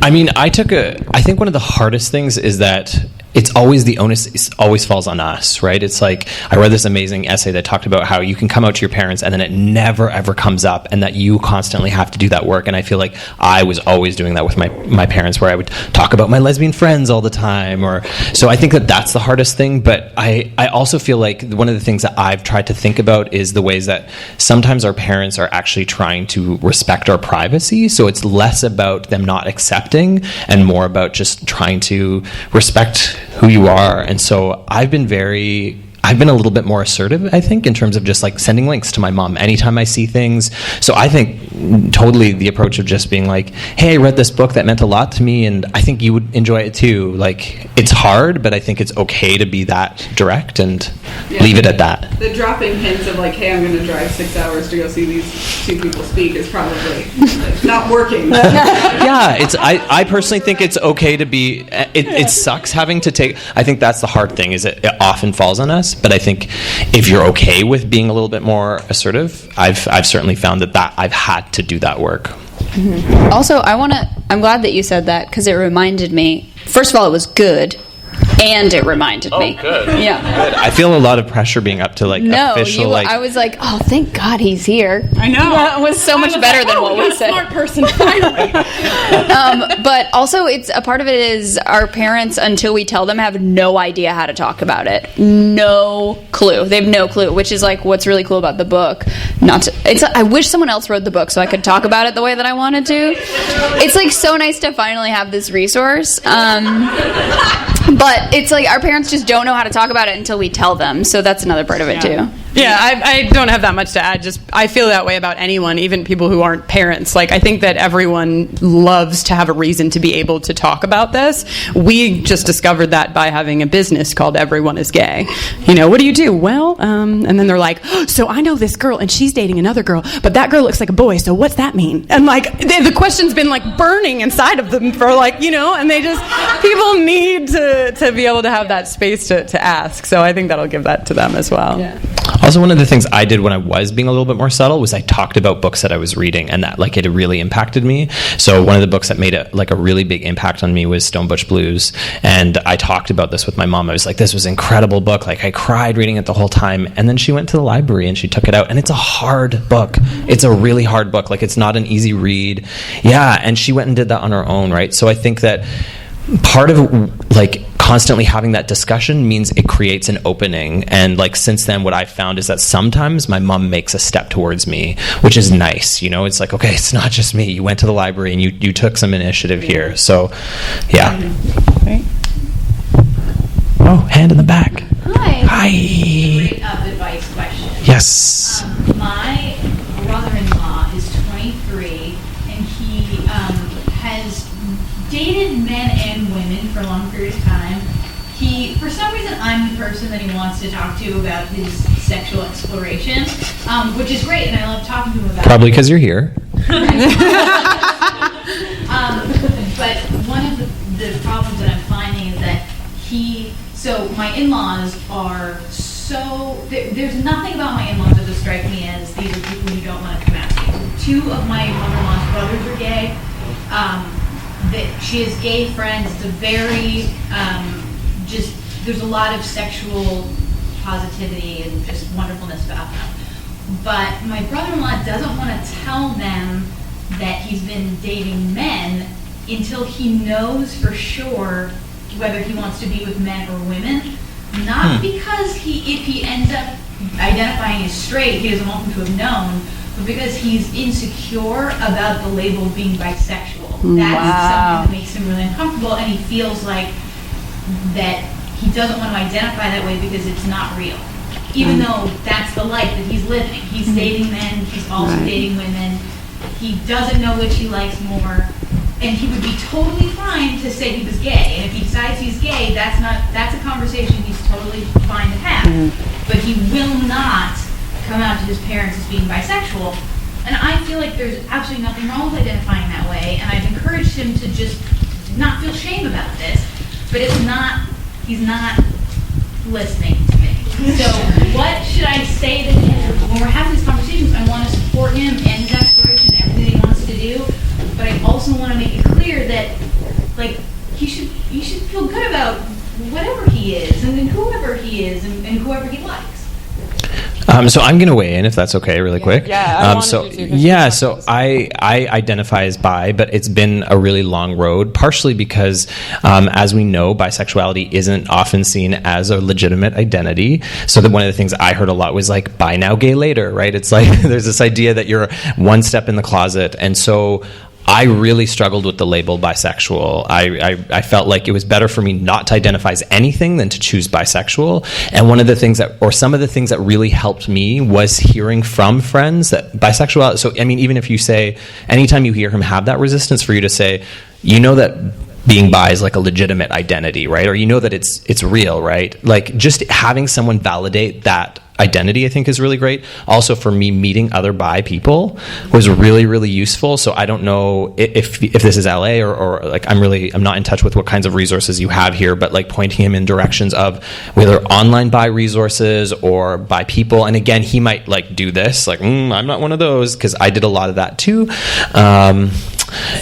I mean, I think one of the hardest things is that it's always the onus always falls on us, right? It's I read this amazing essay that talked about how you can come out to your parents and then it never ever comes up, and that you constantly have to do that work. And I feel like I was always doing that with my parents, where I would talk about my lesbian friends all the time, so I think that that's the hardest thing. But I also feel like one of the things that I've tried to think about is the ways that sometimes our parents are actually trying to respect our privacy. So it's less about them not accepting and more about just trying to respect who you are. And so I've I've been a little bit more assertive, I think, in terms of just like sending links to my mom anytime I see things. So I think totally the approach of just being like, hey, I read this book that meant a lot to me and I think you would enjoy it too. Like, it's hard, but I think it's okay to be that direct and leave it at that. The dropping hints of like, hey, I'm going to drive 6 hours to go see these two people speak is probably like, not working. Yeah, I personally think it's okay to be, it sucks having to take, I think that's the hard thing, is it often falls on us, but I think if you're okay with being a little bit more assertive, I've certainly found that I've had to do that work. Mm-hmm. Also, I'm glad that you said that, because it reminded me, first of all, it was good, and it reminded me. Oh, good. Yeah. Good. I feel a lot of pressure being up to like official. I was like, oh, thank God he's here. I know. That was so much better than what we said. Smart person, finally. But also, it's a part of it is our parents, until we tell them, have no idea how to talk about it. No clue. They have no clue, which is like what's really cool about the book. I wish someone else wrote the book so I could talk about it the way that I wanted to. It's like so nice to finally have this resource. But it's like our parents just don't know how to talk about it until we tell them. So that's another part of it too. Yeah, I don't have that much to add. Just I feel that way about anyone, even people who aren't parents. Like, I think that everyone loves to have a reason to be able to talk about this. We just discovered that by having a business called Everyone is Gay. You know, what do you do? Well, and then they're like, oh, so I know this girl and she's dating another girl, but that girl looks like a boy, so what's that mean? And like, the question's been like burning inside of them for like, you know, and people need to be able to have that space to ask. So I think that'll give that to them as well. Yeah. Also, one of the things I did when I was being a little bit more subtle was I talked about books that I was reading, and that like it really impacted me. So one of the books that made a really big impact on me was Stone Butch Blues, and I talked about this with my mom. I was like, this was an incredible book. Like, I cried reading it the whole time. And then she went to the library and she took it out, and it's a hard book. It's a really hard book. Like, it's not an easy read. Yeah, and she went and did that on her own, right? So I think that part of like constantly having that discussion means it creates an opening. And like since then, what I've found is that sometimes my mom makes a step towards me, which is nice. You know, it's like, okay, it's not just me. You went to the library and you took some initiative here. So, yeah. Right. Oh, hand in the back. Hi. Hi. Great advice question. Yes. My brother-in-law is 23, and he has dated men and women for a long period of time. For some reason, I'm the person that he wants to talk to about his sexual exploration, which is great, and I love talking to him about Probably because you're here. But one of the problems that I'm finding is that so my in-laws are there's nothing about my in-laws that would strike me as these are people you don't want to come out to. Two of my mother-in-law's brothers are gay. She has gay friends. It's a very there's a lot of sexual positivity and just wonderfulness about them. But my brother-in-law doesn't want to tell them that he's been dating men until he knows for sure whether he wants to be with men or women. Not because if he ends up identifying as straight, he doesn't want them to have known, but because he's insecure about the label being bisexual. That's something that makes him really uncomfortable, and he feels like that he doesn't want to identify that way because it's not real. Even though that's the life that he's living. He's dating men, he's also dating women. He doesn't know which he likes more. And he would be totally fine to say he was gay. And if he decides he's gay, that's a conversation he's totally fine to have. But he will not come out to his parents as being bisexual. And I feel like there's absolutely nothing wrong with identifying that way. And I've encouraged him to just not feel shame about this. But he's not listening to me. So what should I say to him? When we're having these conversations, I want to support him and his exploration and everything he wants to do. But I also want to make it clear that, like, he should feel good about whatever he is and whoever he is and whoever he likes. So I'm going to weigh in, if that's okay, really quick. Yeah, so I identify as bi, but it's been a really long road, partially because, as we know, bisexuality isn't often seen as a legitimate identity. So that one of the things I heard a lot was like, bi now, gay later, right? It's like there's this idea that you're one step in the closet. And so I really struggled with the label bisexual. I felt like it was better for me not to identify as anything than to choose bisexual. And one of the things some of the things that really helped me was hearing from friends that bisexual. So, I mean, even if you say, anytime you hear him have that resistance, for you to say, you know that being bi is like a legitimate identity, right? Or you know that it's real, right? Like, just having someone validate that identity, I think, is really great. Also, for me, meeting other bi people was really, really useful. So I don't know if this is LA or like, I'm not in touch with what kinds of resources you have here, but like pointing him in directions of whether online bi resources or bi people. And again, he might like do this, like, I'm not one of those, because I did a lot of that too.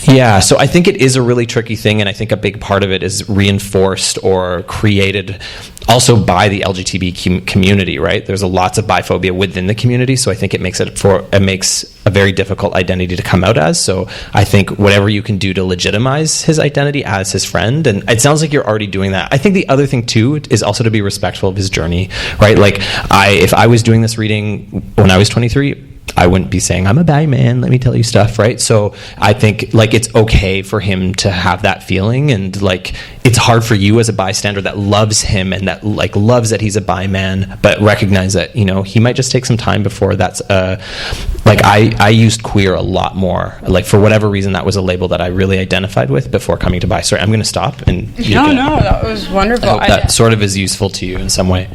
Yeah, so I think it is a really tricky thing, and I think a big part of it is reinforced or created also by the LGBT community, right? There's lots of biphobia within the community, so I think it makes a very difficult identity to come out as. So I think whatever you can do to legitimize his identity as his friend, and it sounds like you're already doing that. I think the other thing too is also to be respectful of his journey, right? Like, if I was doing this reading when I was 23, I wouldn't be saying, I'm a bi man, let me tell you stuff, right? So I think, like, it's okay for him to have that feeling, and like, it's hard for you as a bystander that loves him and that like loves that he's a bi man, but recognize that, you know, he might just take some time before that's like, I used queer a lot more, like, for whatever reason. That was a label that I really identified with before coming to bi. Sorry, I'm going to stop. And no, that was wonderful. I hope that sort of is useful to you in some way.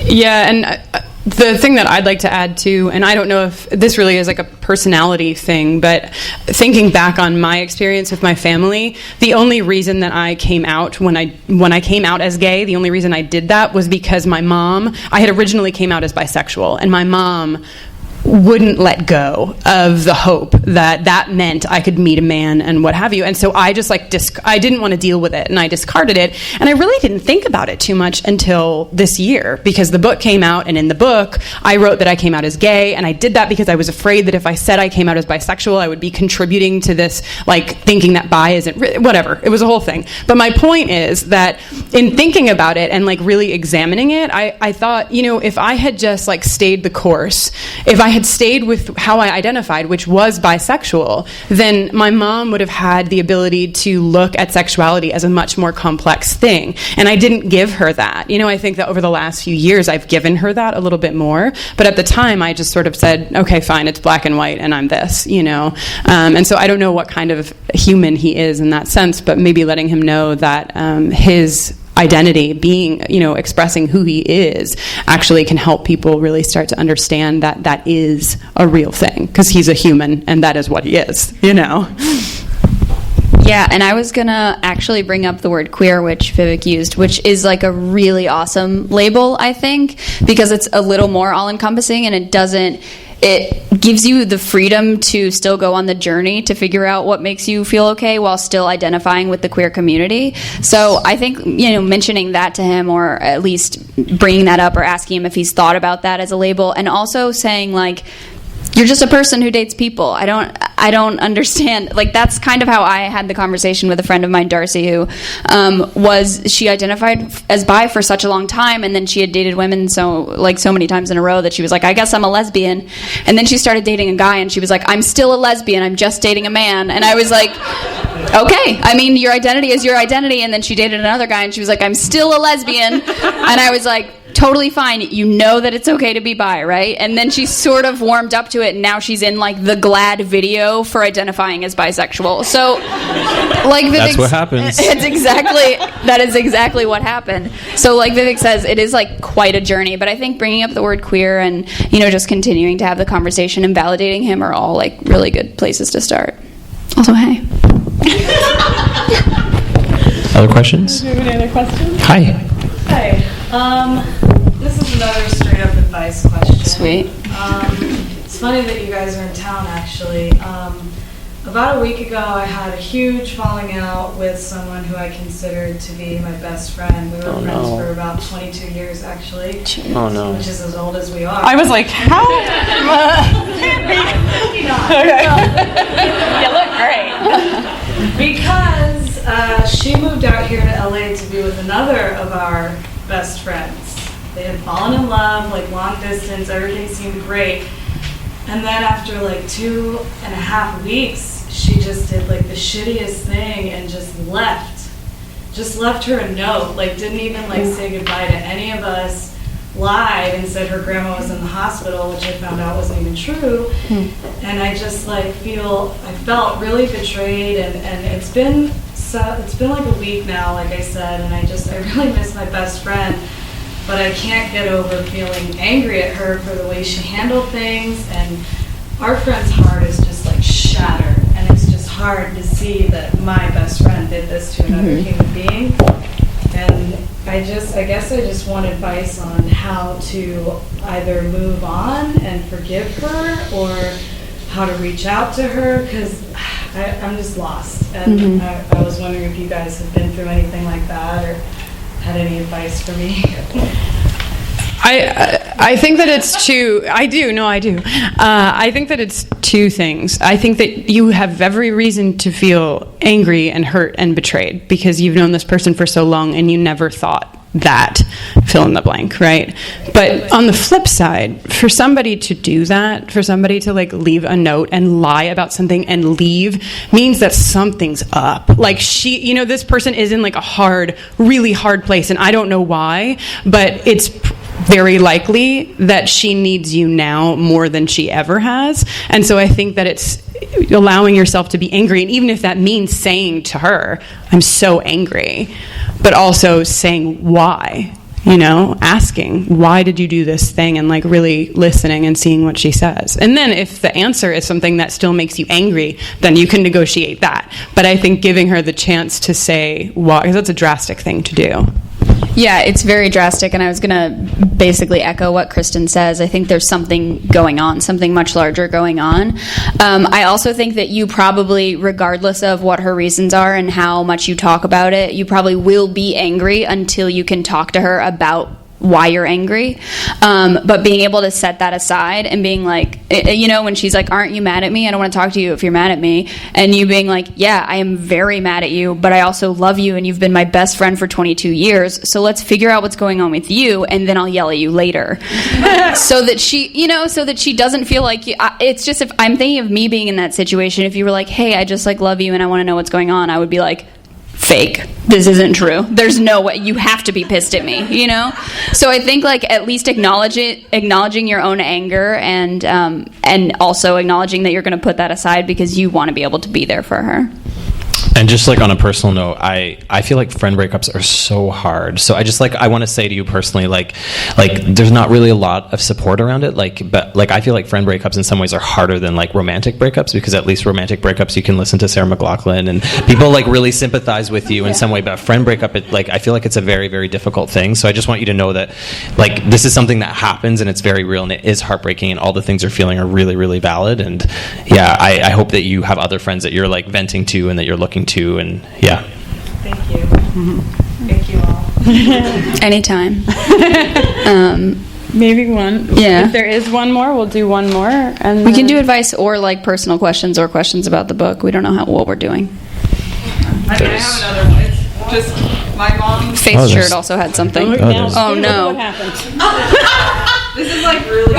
Yeah, and the thing that I'd like to add too, and I don't know if this really is like a personality thing, but thinking back on my experience with my family, the only reason that I came out when I came out as gay, the only reason I did that was because I had originally came out as bisexual, and my mom wouldn't let go of the hope that meant I could meet a man and what have you. And so I just like I didn't want to deal with it, and I discarded it. And I really didn't think about it too much until this year, because the book came out, and in the book I wrote that I came out as gay, and I did that because I was afraid that if I said I came out as bisexual, I would be contributing to this, like, thinking that bi isn't whatever. It was a whole thing. But my point is that in thinking about it and like really examining it, I thought, you know, if I had just like stayed the course, if I had stayed with how I identified, which was bisexual, then my mom would have had the ability to look at sexuality as a much more complex thing. And I didn't give her that. You know, I think that over the last few years, I've given her that a little bit more. But at the time, I just sort of said, okay, fine, it's black and white, and I'm this, you know. And so I don't know what kind of human he is in that sense, but maybe letting him know that his identity, being, you know, expressing who he is, actually can help people really start to understand that that is a real thing, because he's a human and that is what he is, you know. Yeah, and I was gonna actually bring up the word queer, which Vivek used, which is like a really awesome label, I think, because it's a little more all-encompassing, and it gives you the freedom to still go on the journey to figure out what makes you feel okay while still identifying with the queer community. So I think, you know, mentioning that to him, or at least bringing that up or asking him if he's thought about that as a label, and also saying, like, you're just a person who dates people. I don't understand. Like, that's kind of how I had the conversation with a friend of mine, Darcy, who she identified as bi for such a long time, and then she had dated women so many times in a row that she was like, I guess I'm a lesbian. And then she started dating a guy, and she was like, I'm still a lesbian. I'm just dating a man. And I was like, okay. I mean, your identity is your identity. And then she dated another guy, and she was like, I'm still a lesbian. And I was like, totally fine. You know that it's okay to be bi, right? And then she sort of warmed up to it, and now she's in like the GLAAD video for identifying as bisexual. So, like Vivek, that's what happens. That is exactly what happened. So, like Vivek says, it is like quite a journey. But I think bringing up the word queer and, you know, just continuing to have the conversation and validating him are all like really good places to start. Also, hey. Other questions? Do you have any other questions? Hi. Hi. This is another straight up advice question. Sweet. It's funny that you guys are in town, actually. About a week ago, I had a huge falling out with someone who I considered to be my best friend. We were friends for about 22 years, actually. Oh, no. Which is as old as we are. I was like, how? Okay. You look great. Because she moved out here to LA to be with another of our best friends. They had fallen in love, like long distance, everything seemed great. And then after like 2.5 weeks, she just did like the shittiest thing and just left her a note, like didn't even like say goodbye to any of us, lied and said her grandma was in the hospital, which I found out wasn't even true. And I just like I felt really betrayed, and it's been like a week now, like I said, and I really miss my best friend, but I can't get over feeling angry at her for the way she handled things, and our friend's heart is just like shattered, and it's just hard to see that my best friend did this to another human being. And I guess I just want advice on how to either move on and forgive her, or how to reach out to her, because I'm just lost. And I was wondering if you guys have been through anything like that, or had any advice for me. I think that it's two. I do. I think that it's two things. I think that you have every reason to feel angry and hurt and betrayed because you've known this person for so long and you never thought that, fill in the blank, right? But on the flip side, for somebody to do that, for somebody to like leave a note and lie about something and leave, means that something's up. Like this person is in like a really hard place, and I don't know why, but it's very likely that she needs you now more than she ever has. And so I think that it's allowing yourself to be angry, and even if that means saying to her, I'm so angry, but also saying why, asking, why did you do this thing, and like really listening and seeing what she says. And then if the answer is something that still makes you angry, then you can negotiate that. But I think giving her the chance to say why, because that's a drastic thing to do. Yeah, it's very drastic, and I was going to basically echo what Kristin says. I think there's something going on, something much larger going on. I also think that you probably, regardless of what her reasons are and how much you talk about it, you probably will be angry until you can talk to her about why you're angry, but being able to set that aside and being like, when she's like, aren't you mad at me? I don't want to talk to you if you're mad at me. And you being like, yeah, I am very mad at you, but I also love you, and you've been my best friend for 22 years, so let's figure out what's going on with you, and then I'll yell at you later. so that she doesn't feel like it's just, if I'm thinking of me being in that situation, if you were like, hey, I just like love you and I want to know what's going on, I would be like, fake. This isn't true. There's no way. You have to be pissed at me, So I think like at least acknowledging your own anger, and also acknowledging that you're going to put that aside because you want to be able to be there for her. And just like on a personal note, I feel like friend breakups are so hard. So I want to say to you personally, like there's not really a lot of support around it. But I feel like friend breakups in some ways are harder than like romantic breakups, because at least romantic breakups you can listen to Sarah McLachlan and people like really sympathize with you in some way. But a friend breakup, I feel like it's a very, very difficult thing. So I just want you to know that like this is something that happens, and it's very real, and it is heartbreaking, and all the things you're feeling are really, really valid. And yeah, I hope that you have other friends that you're like venting to and that you're looking to, and yeah. Thank you. Thank you all. Anytime. Maybe one. Yeah. If there is one more, we'll do one more, and we can do advice or like personal questions or questions about the book. We don't know what we're doing. I have another one. It's just my mom's face shirt also had something. Oh no. What happened? This is like really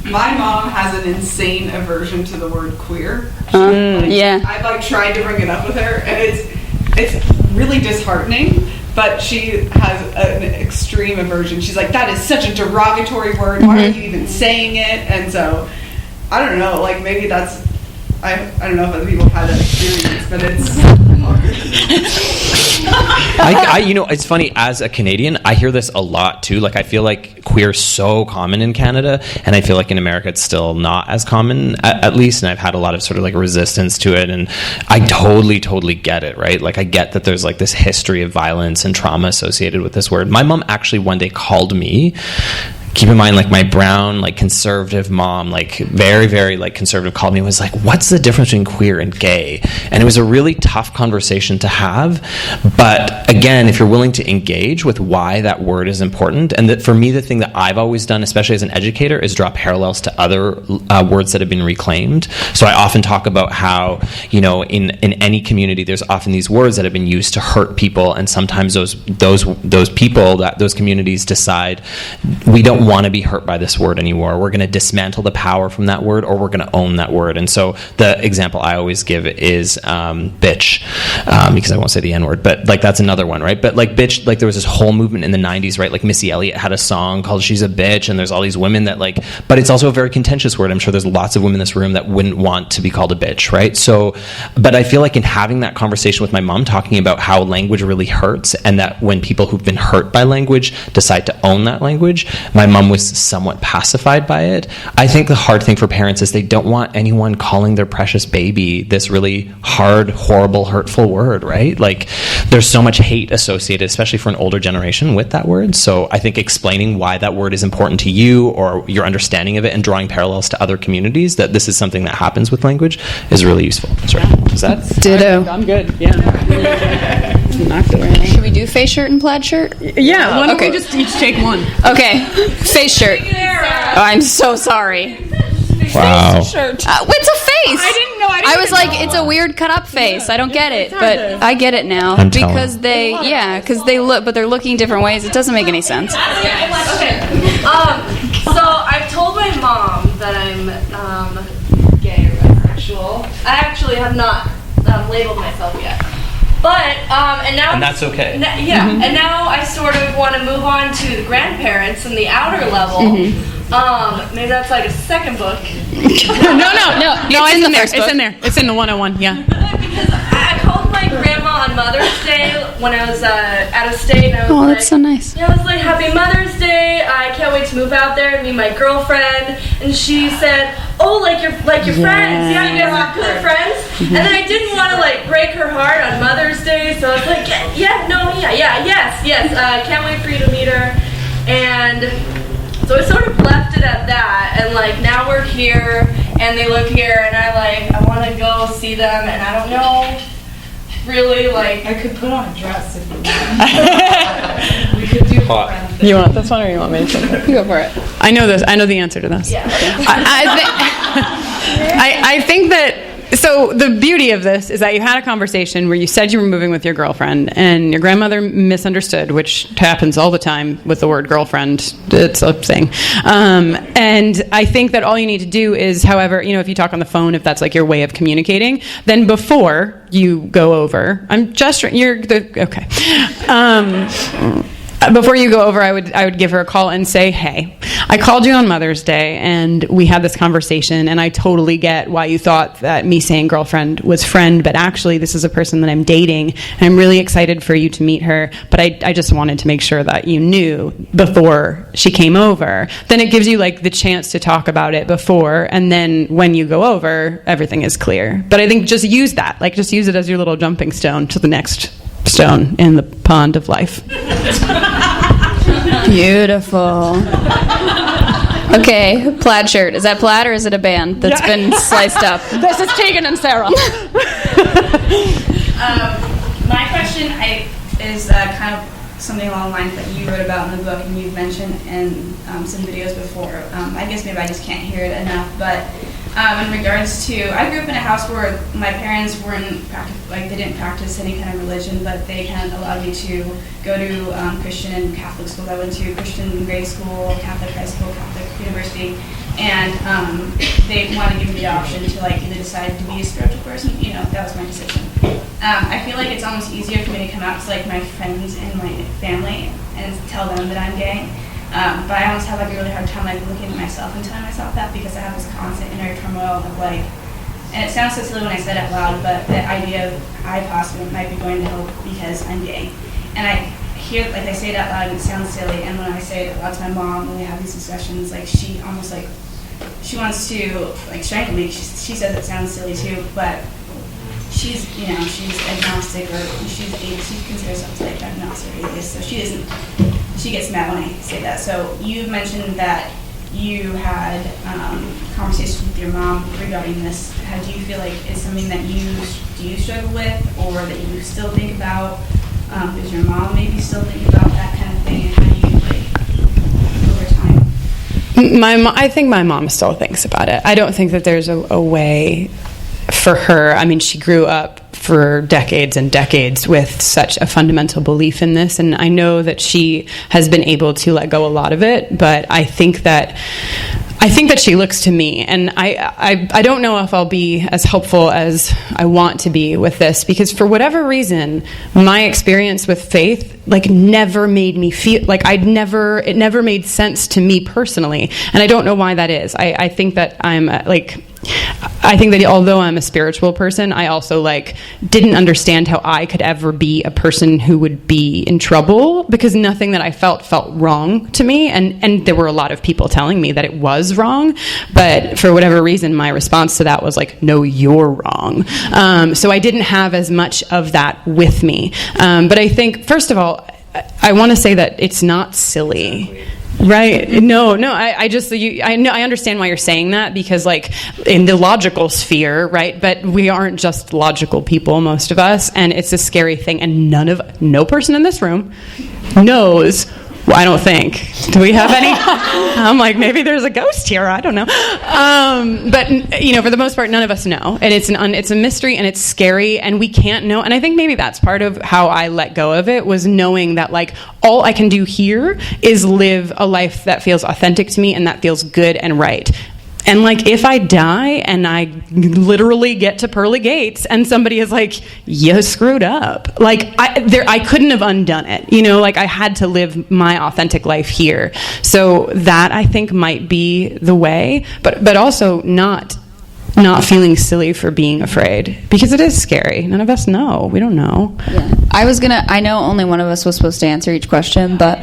my mom has an insane aversion to the word queer. Yeah. I've like tried to bring it up with her, and it's really disheartening. But she has an extreme aversion. She's like, that is such a derogatory word. Why are you even saying it? And so, I don't know. Like maybe that's. I don't know if other people have had that experience, but it's. It's funny, as a Canadian, I hear this a lot too. Like I feel like queer is so common in Canada, and I feel like in America it's still not as common, at least. And I've had a lot of sort of like resistance to it, and I totally get it, right? Like I get that there's like this history of violence and trauma associated with this word. My mom actually one day called me. Keep in mind, like my brown, like conservative mom, like very, very like conservative, called me and was like, what's the difference between queer and gay? And it was a really tough conversation to have. But again, if you're willing to engage with why that word is important, and that for me, the thing that I've always done, especially as an educator, is draw parallels to other words that have been reclaimed. So I often talk about how, in any community, there's often these words that have been used to hurt people. And sometimes those people, those communities decide we don't want to be hurt by this word anymore. We're going to dismantle the power from that word, or we're going to own that word. And so the example I always give is bitch, because I won't say the N-word, but like that's another one, right? But like bitch, like there was this whole movement in the 90s, right? Like Missy Elliott had a song called She's a Bitch, and there's all these women that like, but it's also a very contentious word. I'm sure there's lots of women in this room that wouldn't want to be called a bitch, right? So, but I feel like in having that conversation with my mom, talking about how language really hurts, and that when people who've been hurt by language decide to own that language, my mom was somewhat pacified by it. I think the hard thing for parents is they don't want anyone calling their precious baby this really hard, horrible, hurtful word, right? Like there's so much hate associated, especially for an older generation, with that word. So I think explaining why that word is important to you or your understanding of it and drawing parallels to other communities, that this is something that happens with language, is really useful. Sorry. Is that? Ditto. I'm good. Yeah. Knocked it right. Should we do face shirt and plaid shirt? Yeah. Why don't we just each take one? Okay. Face shirt. Oh, I'm so sorry. Wow. Shirt. It's a face. I didn't know. I was like, it's a weird cut up face. I don't get it, but I get it now because because they look, but they're looking different ways. It doesn't make any sense. Okay. So I've told my mom that I'm gay or bisexual. I actually have not labeled myself yet. But and now And that's okay. And now I sort of want to move on to the grandparents and the outer level. Maybe that's like a second book. No, it's in there. first book. It's in there. It's in the 101. Yeah. Because I called my grandma on Mother's Day when I was out of state, and I was like, that's so nice. Yeah, I was like, Happy Mother's Day! I can't wait to move out there and meet my girlfriend. And she said, "Oh, like your friends? Yeah, you guys are good friends." And then I didn't want to like break her heart on Mother's Day, so I was like, yes. Can't wait for you to meet her. And so I sort of left it at that, and like now we're here, and they live here, and I want to go see them, and I don't know, really, like, I could put on a dress if you want. We could do friends. You want this one, or you want me to take it? You go for it. I know this. I know the answer to this. Yeah. I think that. So the beauty of this is that you had a conversation where you said you were moving with your girlfriend, and your grandmother misunderstood, which happens all the time with the word girlfriend. It's a thing. And I think that all you need to do is, however, if you talk on the phone, if that's like your way of communicating, then before you go over, before you go over, I would give her a call and say, "Hey, I called you on Mother's Day, and we had this conversation, and I totally get why you thought that me saying girlfriend was friend, but actually this is a person that I'm dating, and I'm really excited for you to meet her, but I just wanted to make sure that you knew before she came over." Then it gives you like the chance to talk about it before, and then when you go over, everything is clear. But I think just use that, like just use it as your little jumping stone to the next stone in the pond of life. Beautiful. Okay, plaid shirt. Is that plaid or is it a band that's been sliced up? This is Tegan and Sarah. My question is kind of something along the lines that you wrote about in the book and you've mentioned in some videos before. I guess maybe I just can't hear it enough, but in regards to, I grew up in a house where my parents they didn't practice any kind of religion, but they kind of allowed me to go to Christian and Catholic schools. I went to Christian grade school, Catholic high school, Catholic university, and they wanted to give me the option to like either decide to be a spiritual person. That was my decision. I feel like it's almost easier for me to come out to like my friends and my family and tell them that I'm gay. But I almost have like a really hard time like looking at myself and telling myself that, because I have this constant inner turmoil of like, and it sounds so silly when I say it out loud, but the idea of I possibly might be going to hell because I'm gay. And I hear, like I say it out loud and it sounds silly, and when I say it out loud to my mom when we have these discussions, like she almost like, she wants to like strangle me. She says it sounds silly too, but she's agnostic, or she considers herself like agnostic or atheist, so she gets mad when I say that. So you've mentioned that you had conversations with your mom regarding this. How do you feel like it's something that do you struggle with, or that you still think about? Does your mom maybe still think about that kind of thing, and how do you over time? I think my mom still thinks about it. I don't think that there's a way for her. I mean, she grew up for decades and decades with such a fundamental belief in this, and I know that she has been able to let go a lot of it, but I think that she looks to me, and I don't know if I'll be as helpful as I want to be with this, because for whatever reason, my experience with faith never made me feel like it never made sense to me personally, and I don't know why that is. I think that I think that although I'm a spiritual person, I also didn't understand how I could ever be a person who would be in trouble, because nothing that I felt wrong to me, and there were a lot of people telling me that it was wrong, but for whatever reason my response to that was no, you're wrong. So I didn't have as much of that with me, but I think first of all I want to say that it's not silly. Right. No, I understand why you're saying that, because in the logical sphere, right, but we aren't just logical people, most of us, and it's a scary thing, and no person in this room knows. Well, I don't think. Do we have any? I'm maybe there's a ghost here. I don't know. But for the most part, none of us know, and it's a mystery, and it's scary, and we can't know. And I think maybe that's part of how I let go of it, was knowing that all I can do here is live a life that feels authentic to me and that feels good and right. And if I die and I literally get to pearly gates and somebody is you screwed up, I couldn't have undone it. I had to live my authentic life here. So that I think might be the way, but also not feeling silly for being afraid, because it is scary. None of us know. We don't know. Yeah. I know only one of us was supposed to answer each question, but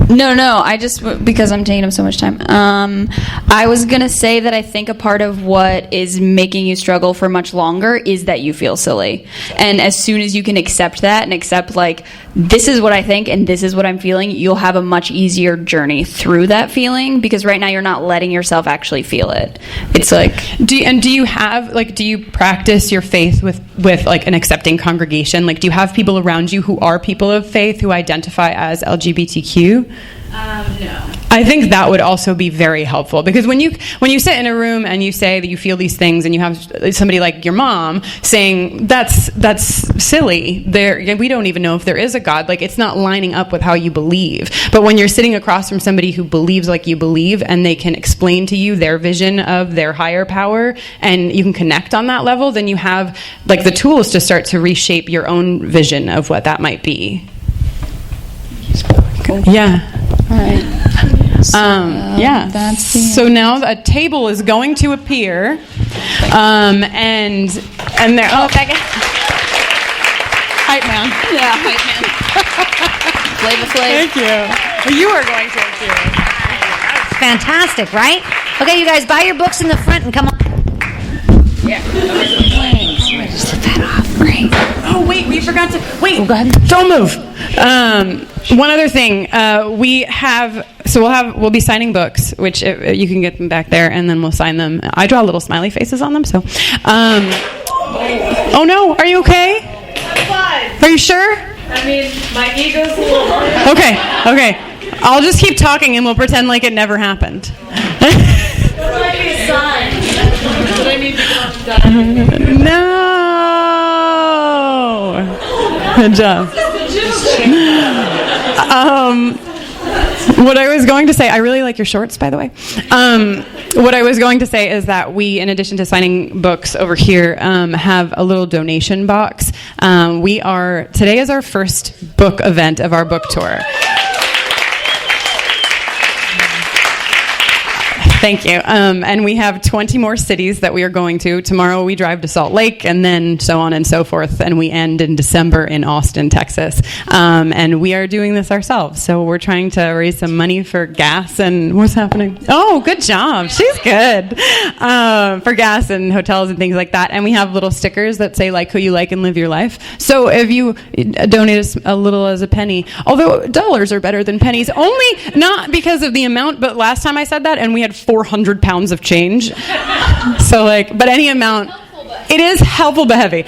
No, I just, because I'm taking up so much time. I was going to say that I think a part of what is making you struggle for much longer is that you feel silly. And as soon as you can accept that and accept, this is what I think and this is what I'm feeling, you'll have a much easier journey through that feeling, because right now you're not letting yourself actually feel it. It's do you practice your faith with an accepting congregation? Do you have people around you who are people of faith who identify as LGBTQ? No. I think that would also be very helpful, because when you sit in a room and you say that you feel these things, and you have somebody like your mom saying that's silly, we don't even know if there is a God, it's not lining up with how you believe. But when you're sitting across from somebody who believes like you believe, and they can explain to you their vision of their higher power, and you can connect on that level, then you have the tools to start to reshape your own vision of what that might be. Yeah. All right. So now a table is going to appear, and there. Oh, hype man. Yeah, hype man. Flavor Flav. Thank you. You are going to appear. Fantastic, right? Okay, you guys, buy your books in the front and come on. Yeah. Just set that off. Great. Oh, wait, we forgot to. Wait. Oh, go ahead. Don't move. One other thing, we'll be signing books, which you can get them back there, and then we'll sign them. I draw little smiley faces on them, so. Oh no, are you okay? I'm fine. Are you sure? I mean, my ego's a little hurt. Okay. I'll just keep talking, and we'll pretend like it never happened. That might be a sign. But I need to go done. No. Good job. What I was going to say, I really like your shorts, by the way. What I was going to say is that we, in addition to signing books over here, have a little donation box. Today is our first book event of our book tour. Thank you. And we have 20 more cities that we are going to. Tomorrow we drive to Salt Lake, and then so on and so forth. And we end in December in Austin, Texas. And we are doing this ourselves. So we're trying to raise some money for gas and what's happening? Oh, good job. She's good. For gas and hotels and things like that. And we have little stickers that say who you like and live your life. So if you donate as a little as a penny, although dollars are better than pennies, only not because of the amount, but last time I said that and we had 400 pounds of change. So but any amount. It is helpful but heavy.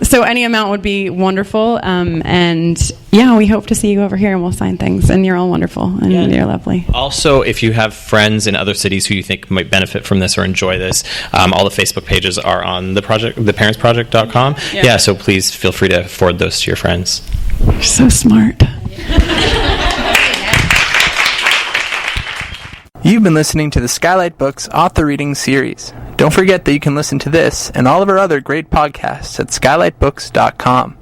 So any amount would be wonderful. And yeah, we hope to see you over here and we'll sign things. And you're all wonderful and you're lovely. Also, if you have friends in other cities who you think might benefit from this or enjoy this, all the Facebook pages are on theparentsproject.com. Yeah, so please feel free to forward those to your friends. You're so smart. You've been listening to the Skylight Books Author Reading Series. Don't forget that you can listen to this and all of our other great podcasts at skylightbooks.com.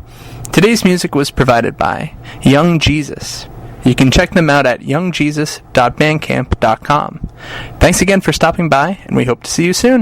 Today's music was provided by Young Jesus. You can check them out at youngjesus.bandcamp.com. Thanks again for stopping by, and we hope to see you soon.